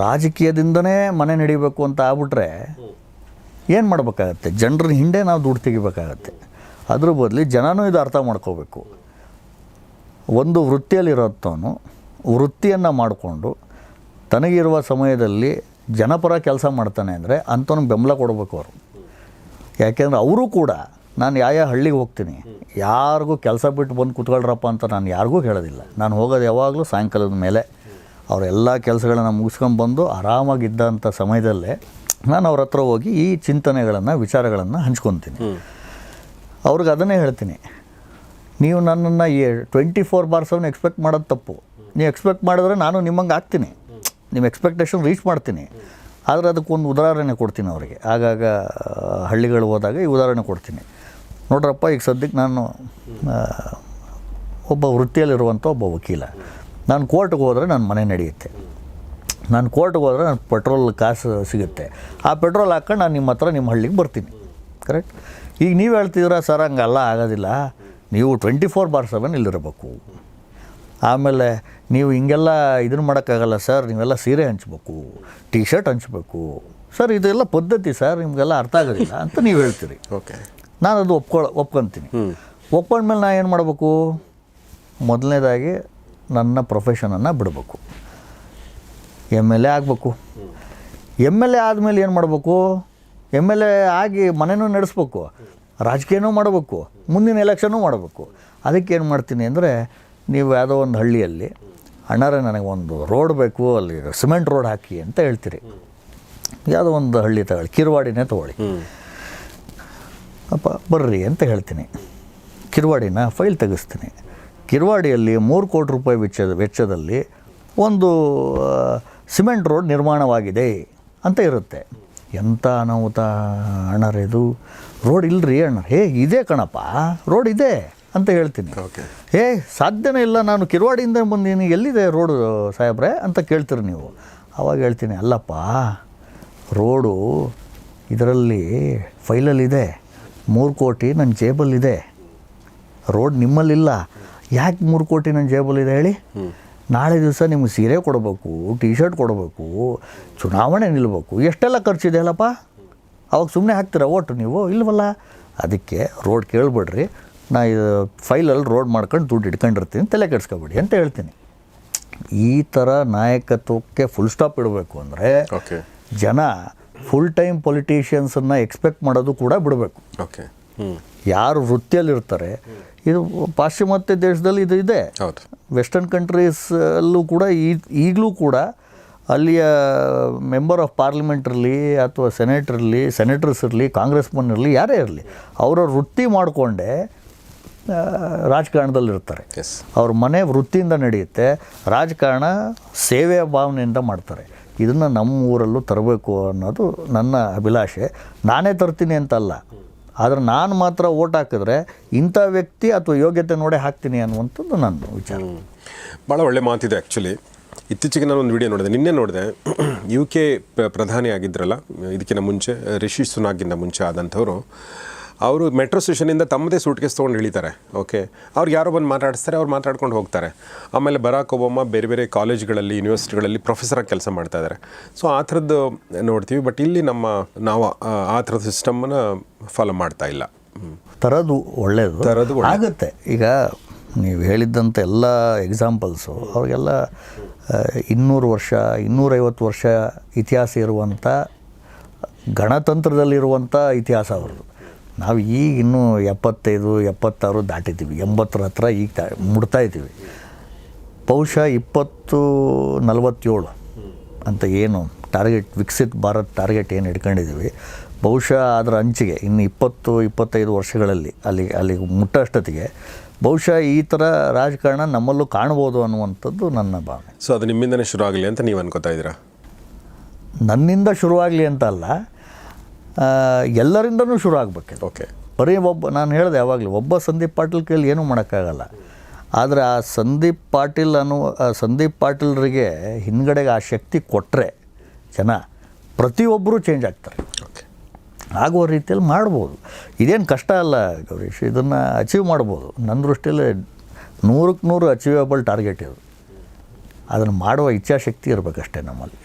ರಾಜಕೀಯದಿಂದನೇ ಮನೆ ನಡಿಬೇಕು ಅಂತ ಆಗ್ಬಿಟ್ರೆ ಏನು ಮಾಡಬೇಕಾಗತ್ತೆ? ಜನರ ಹಿಂದೆ ನಾವು ದುಡ್ಡು ತೆಗಿಬೇಕಾಗತ್ತೆ. ಅದ್ರ ಬದಲು ಜನನೂ ಇದು ಅರ್ಥ ಮಾಡ್ಕೋಬೇಕು. ಒಂದು ವೃತ್ತಿಯಲ್ಲಿರೋಂಥವನು ವೃತ್ತಿಯನ್ನು ಮಾಡಿಕೊಂಡು ತನಗಿರುವ ಸಮಯದಲ್ಲಿ ಜನಪರ ಕೆಲಸ ಮಾಡ್ತಾನೆ ಅಂದರೆ ಅಂಥವ್ನಿಗೆ ಬೆಂಬಲ ಕೊಡಬೇಕು ಅವರು. ಯಾಕೆಂದರೆ ಅವರು ಕೂಡ, ನಾನು ಯಾವ ಹಳ್ಳಿಗೆ ಹೋಗ್ತೀನಿ, ಯಾರಿಗೂ ಕೆಲಸ ಬಿಟ್ಟು ಬಂದು ಕೂತ್ಕೊಳ್ರಪ್ಪ ಅಂತ ನಾನು ಯಾರಿಗೂ ಹೇಳೋದಿಲ್ಲ. ನಾನು ಹೋಗೋದು ಯಾವಾಗಲೂ ಸಾಯಂಕಾಲದ ಮೇಲೆ ಅವರೆಲ್ಲ ಕೆಲಸಗಳನ್ನು ಮುಗಿಸ್ಕೊಂಡು ಬಂದು ಆರಾಮಾಗಿದ್ದಂಥ ಸಮಯದಲ್ಲೇ ನಾನು ಅವ್ರ ಹತ್ರ ಹೋಗಿ ಈ ಚಿಂತನೆಗಳನ್ನು, ವಿಚಾರಗಳನ್ನು ಹಂಚ್ಕೊತೀನಿ. ಅವ್ರಿಗೆ ಅದನ್ನೇ ಹೇಳ್ತೀನಿ, ನೀವು ನನ್ನನ್ನು 24/7 ಎಕ್ಸ್ಪೆಕ್ಟ್ ಮಾಡೋದು ತಪ್ಪು. ನೀವು ಎಕ್ಸ್ಪೆಕ್ಟ್ ಮಾಡಿದ್ರೆ ನಾನು ನಿಮ್ಮಂಗೆ ಆಗ್ತೀನಿ, ನಿಮ್ಮ ಎಕ್ಸ್ಪೆಕ್ಟೇಷನ್ ರೀಚ್ ಮಾಡ್ತೀನಿ. ಆದರೆ ಅದಕ್ಕೊಂದು ಉದಾಹರಣೆ ಕೊಡ್ತೀನಿ ಅವರಿಗೆ. ಆಗಾಗ ಹಳ್ಳಿಗಳು ಹೋದಾಗ ಈ ಉದಾಹರಣೆ ಕೊಡ್ತೀನಿ. ನೋಡ್ರಪ್ಪ, ಈಗ ಸದ್ಯಕ್ಕೆ ನಾನು ಒಬ್ಬ ವೃತ್ತಿಯಲ್ಲಿರುವಂಥ ಒಬ್ಬ ವಕೀಲ. ನಾನು ಕೋರ್ಟ್ಗೆ ಹೋದರೆ ನನ್ನ ಮನೆ ನಡೆಯುತ್ತೆ. ನಾನು ಕೋರ್ಟ್ಗೆ ಹೋದರೆ ನಾನು ಪೆಟ್ರೋಲ್ ಕಾಸು ಸಿಗುತ್ತೆ. ಆ ಪೆಟ್ರೋಲ್ ಹಾಕ್ಕೊಂಡು ನಾನು ನಿಮ್ಮ ಹತ್ರ ನಿಮ್ಮ ಹಳ್ಳಿಗೆ ಬರ್ತೀನಿ. ಕರೆಕ್ಟ್? ಈಗ ನೀವು ಹೇಳ್ತಿದ್ದೀರ ಸರ್ ಹಂಗೆಲ್ಲ ಆಗೋದಿಲ್ಲ, ನೀವು 24/7 ಇಲ್ಲಿರಬೇಕು. ಆಮೇಲೆ ನೀವು ಹಿಂಗೆಲ್ಲ ಇದನ್ನು ಮಾಡೋಕ್ಕಾಗಲ್ಲ ಸರ್, ನೀವೆಲ್ಲ ಸೀರೆ ಹಂಚ್ಬೇಕು, ಟೀ ಶರ್ಟ್ ಹಂಚ್ಬೇಕು ಸರ್, ಇದೆಲ್ಲ ಪದ್ಧತಿ ಸರ್, ನಿಮಗೆಲ್ಲ ಅರ್ಥ ಆಗೋದಿಲ್ಲ ಅಂತ ನೀವು ಹೇಳ್ತೀರಿ. ಓಕೆ, ನಾನು ಅದು ಒಪ್ಕೊತೀನಿ. ಒಪ್ಕೊಂಡ್ಮೇಲೆ ನಾನು ಏನು ಮಾಡಬೇಕು? ಮೊದಲನೇದಾಗಿ ನನ್ನ ಪ್ರೊಫೆಷನನ್ನು ಬಿಡಬೇಕು. MLA ಆಗಬೇಕು. MLA ಆದಮೇಲೆ ಏನು ಮಾಡಬೇಕು? MLA ಆಗಿ ಮನೆಯೂ ನಡೆಸ್ಬೇಕು, ರಾಜಕೀಯನೂ ಮಾಡಬೇಕು, ಮುಂದಿನ ಎಲೆಕ್ಷನ್ನೂ ಮಾಡಬೇಕು. ಅದಕ್ಕೇನು ಮಾಡ್ತೀನಿ ಅಂದರೆ, ನೀವು ಯಾವುದೋ ಒಂದು ಹಳ್ಳಿಯಲ್ಲಿ ಅಣ್ಣಾರೆ ನನಗೆ ಒಂದು ರೋಡ್ ಬೇಕು, ಅಲ್ಲಿ ಸಿಮೆಂಟ್ ರೋಡ್ ಹಾಕಿ ಅಂತ ಹೇಳ್ತೀರಿ. ಯಾವುದೋ ಒಂದು ಹಳ್ಳಿ ತಗೊಳ್ಳಿ, ಕಿರ್ವಾಡಿನೇ ತೊಗೊಳ್ಳಿ, ಅಪ್ಪ ಬರ್ರಿ ಅಂತ ಹೇಳ್ತೀನಿ. ಕಿರ್ವಾಡಿನ ಫೈಲ್ ತೆಗೆಸ್ತೀನಿ. ಕಿರ್ವಾಡಿಯಲ್ಲಿ 3 ಕೋಟಿ ರೂಪಾಯಿ ವೆಚ್ಚದಲ್ಲಿ ಒಂದು ಸಿಮೆಂಟ್ ರೋಡ್ ನಿರ್ಮಾಣವಾಗಿದೆ ಅಂತ ಇರುತ್ತೆ. ಎಂಥ ಅನಾಹುತ ಅಣ್ಣಾರೆ, ಇದು ರೋಡ್ ಇಲ್ಲರಿ ಅಣ್ಣ. ಇದೆ ಕಣಪ್ಪ, ರೋಡ್ ಇದೆ ಅಂತ ಹೇಳ್ತೀನಿ. ಸಾಧ್ಯನೇ ಇಲ್ಲ, ನಾನು ಕಿರ್ವಾಡಿಯಿಂದ ಬಂದೀನಿ, ಎಲ್ಲಿದೆ ರೋಡು ಸಾಹೇಬ್ರೆ ಅಂತ ಕೇಳ್ತೀರಿ ನೀವು. ಆವಾಗ ಹೇಳ್ತೀನಿ, ಅಲ್ಲಪ್ಪ ರೋಡು ಇದರಲ್ಲಿ ಫೈಲಲ್ಲಿದೆ, 3 ಕೋಟಿ ನನ್ನ ಜೇಬಲ್ಲಿದೆ, ರೋಡ್ ನಿಮ್ಮಲ್ಲಿಲ್ಲ. ಯಾಕೆ 3 ಕೋಟಿ ನನ್ನ ಜೇಬಲ್ಲಿದೆ ಹೇಳಿ? ನಾಳೆ ದಿವಸ ನಿಮ್ಗೆ ಸೀರೆ ಕೊಡಬೇಕು, ಟೀ ಶರ್ಟ್ ಕೊಡಬೇಕು, ಚುನಾವಣೆ ನಿಲ್ಲಬೇಕು, ಎಷ್ಟೆಲ್ಲ ಖರ್ಚಿದೆ ಅಲ್ಲಪ್ಪ. ಅವಾಗ ಸುಮ್ಮನೆ ಹಾಕ್ತೀರ ಓಟು ನೀವು? ಇಲ್ವಲ್ಲ. ಅದಕ್ಕೆ ರೋಡ್ ಕೇಳಿಬಿಡ್ರಿ, ನಾ ಇದು ಫೈಲಲ್ಲಿ ರೋಡ್ ಮಾಡ್ಕೊಂಡು ದುಡ್ಡು ಇಟ್ಕೊಂಡಿರ್ತೀನಿ, ತಲೆ ಕೆಡಿಸ್ಕೊಬೇಡಿ ಅಂತ ಹೇಳ್ತೀನಿ. ಈ ಥರ ನಾಯಕತ್ವಕ್ಕೆ ಫುಲ್ ಸ್ಟಾಪ್ ಇಡಬೇಕು ಅಂದರೆ ಜನ ಫುಲ್ ಟೈಮ್ ಪೊಲಿಟಿಷಿಯನ್ಸನ್ನು ಎಕ್ಸ್ಪೆಕ್ಟ್ ಮಾಡೋದು ಕೂಡ ಬಿಡಬೇಕು. ಯಾರು ವೃತ್ತಿಯಲ್ಲಿರ್ತಾರೆ, ಇದು ಪಾಶ್ಚಿಮಾತ್ಯ ದೇಶದಲ್ಲಿ ಇದು ಇದೆ. ವೆಸ್ಟರ್ನ್ ಕಂಟ್ರೀಸಲ್ಲೂ ಕೂಡ ಈಗಲೂ ಕೂಡ ಅಲ್ಲಿಯ ಮೆಂಬರ್ ಆಫ್ ಪಾರ್ಲಿಮೆಂಟ್ ಇರಲಿ ಅಥವಾ ಸೆನೆಟರ್ಸ್ ಇರಲಿ, ಕಾಂಗ್ರೆಸ್ಮನ್ ಇರಲಿ, ಯಾರೇ ಇರಲಿ, ಅವರ ವೃತ್ತಿ ಮಾಡಿಕೊಂಡೇ ರಾಜಕಾರಣದಲ್ಲಿರ್ತಾರೆ. ಅವ್ರ ಮನೆ ವೃತ್ತಿಯಿಂದ ನಡೆಯುತ್ತೆ, ರಾಜಕಾರಣ ಸೇವೆಯ ಭಾವನೆಯಿಂದ ಮಾಡ್ತಾರೆ. ಇದನ್ನು ನಮ್ಮ ಊರಲ್ಲೂ ತರಬೇಕು ಅನ್ನೋದು ನನ್ನ ಅಭಿಲಾಷೆ. ನಾನೇ ತರ್ತೀನಿ ಅಂತಲ್ಲ, ಆದರೆ ನಾನು ಮಾತ್ರ ಓಟ್ ಹಾಕಿದ್ರೆ ಇಂಥ ವ್ಯಕ್ತಿ ಅಥವಾ ಯೋಗ್ಯತೆ ನೋಡೇ ಹಾಕ್ತೀನಿ ಅನ್ನುವಂಥದ್ದು ನನ್ನ ವಿಚಾರ. ಭಾಳ ಒಳ್ಳೆ ಮಾತಿದೆ. ಆ್ಯಕ್ಚುಲಿ ಇತ್ತೀಚೆಗೆ ನಾನು ಒಂದು ವಿಡಿಯೋ ನೋಡಿದೆ, ನಿನ್ನೆ ನೋಡಿದೆ. UK ಪ್ರಧಾನಿ ಆಗಿದ್ರಲ್ಲ ಇದಕ್ಕಿಂತ ಮುಂಚೆ, ರಿಷಿ ಸುನಾಕ್ಗಿಂತ ಮುಂಚೆ ಆದಂಥವ್ರು, ಅವರು ಮೆಟ್ರೋ ಸ್ಟೇಷನಿಂದ ತಮ್ಮದೇ ಸೂಟ್ಕೇಸ್ ತೊಗೊಂಡು ಇಳಿತಾರೆ. ಓಕೆ, ಅವ್ರಿಗೆ ಯಾರೋ ಬಂದು ಮಾತಾಡಿಸ್ತಾರೆ, ಅವ್ರು ಮಾತಾಡ್ಕೊಂಡು ಹೋಗ್ತಾರೆ. ಆಮೇಲೆ ಬರಾಕ್ ಒಬಾಮಾ ಬೇರೆ ಬೇರೆ ಕಾಲೇಜ್ಗಳಲ್ಲಿ, ಯೂನಿವರ್ಸಿಟಿಗಳಲ್ಲಿ ಪ್ರೊಫೆಸರಾಗಿ ಕೆಲಸ ಮಾಡ್ತಾಯಿದ್ದಾರೆ. ಸೊ ಆ ಥರದ್ದು ನೋಡ್ತೀವಿ. ಬಟ್ ಇಲ್ಲಿ ನಾವು ಆ ಥರದ ಸಿಸ್ಟಮನ್ನು ಫಾಲೋ ಮಾಡ್ತಾ ಇಲ್ಲ. ತರೋದು ಒಳ್ಳೆಯದು ಆಗುತ್ತೆ. ಈಗ ನೀವು ಹೇಳಿದ್ದಂಥ ಎಲ್ಲ ಎಕ್ಸಾಂಪಲ್ಸು ಅವ್ರಿಗೆಲ್ಲ 200 ವರ್ಷ 250 ವರ್ಷ ಇತಿಹಾಸ ಇರುವಂಥ ಗಣತಂತ್ರದಲ್ಲಿರುವಂಥ ಇತಿಹಾಸ ಅವ್ರದ್ದು. ನಾವು ಈಗ ಇನ್ನೂ 75 76 ದಾಟಿದ್ದೀವಿ, 80 ಹತ್ರ ಈಗ ಮುಡ್ತಾ ಇದ್ದೀವಿ. ಬಹುಶಃ 2047 ಅಂತ ಏನು ಟಾರ್ಗೆಟ್, ವಿಕಸಿತ್ ಭಾರತ್ ಟಾರ್ಗೆಟ್ ಏನು ಇಟ್ಕೊಂಡಿದ್ದೀವಿ, ಬಹುಶಃ ಅದರ ಅಂಚಿಗೆ ಇನ್ನು 20-25 ವರ್ಷಗಳಲ್ಲಿ ಅಲ್ಲಿಗೆ ಮುಟ್ಟಷ್ಟೊತ್ತಿಗೆ ಬಹುಶಃ ಈ ಥರ ರಾಜಕಾರಣ ನಮ್ಮಲ್ಲೂ ಕಾಣ್ಬೋದು ಅನ್ನುವಂಥದ್ದು ನನ್ನ ಭಾವನೆ. ಸೊ ಅದು ನಿಮ್ಮಿಂದನೇ ಶುರು ಆಗಲಿ ಅಂತ ನೀವು ಅನ್ಕೋತಾ ಇದ್ದೀರಾ? ನನ್ನಿಂದ ಶುರುವಾಗಲಿ ಅಂತ ಅಲ್ಲ, ಎಲ್ಲರಿಂದನೂ ಶುರು ಆಗಬೇಕು. ಓಕೆ. ಬರೀ ನಾನು ಹೇಳಿದೆ ಯಾವಾಗಲೂ, ಒಬ್ಬ ಸಂದೀಪ್ ಪಾಟೀಲ್ ಕೈಲಿ ಏನೂ ಮಾಡೋಕ್ಕಾಗಲ್ಲ. ಆದರೆ ಆ ಸಂದೀಪ್ ಪಾಟೀಲ್ರಿಗೆ ಹಿಂದ್ಗಡೆಗೆ ಆ ಶಕ್ತಿ ಕೊಟ್ಟರೆ ಜನ ಪ್ರತಿಯೊಬ್ಬರೂ ಚೇಂಜ್ ಆಗ್ತಾರೆ. ಓಕೆ. ಆಗುವ ರೀತಿಯಲ್ಲಿ ಮಾಡ್ಬೋದು. ಇದೇನು ಕಷ್ಟ ಅಲ್ಲ ಗೌರೀಶ್, ಇದನ್ನು ಅಚೀವ್ ಮಾಡ್ಬೋದು. ನನ್ನ ದೃಷ್ಟಿಯಲ್ಲಿ 100% ಅಚೀವೇಬಲ್ ಟಾರ್ಗೆಟ್ ಇದು. ಅದನ್ನು ಮಾಡುವ ಇಚ್ಛಾಶಕ್ತಿ ಇರಬೇಕಷ್ಟೇ ನಮ್ಮಲ್ಲಿ.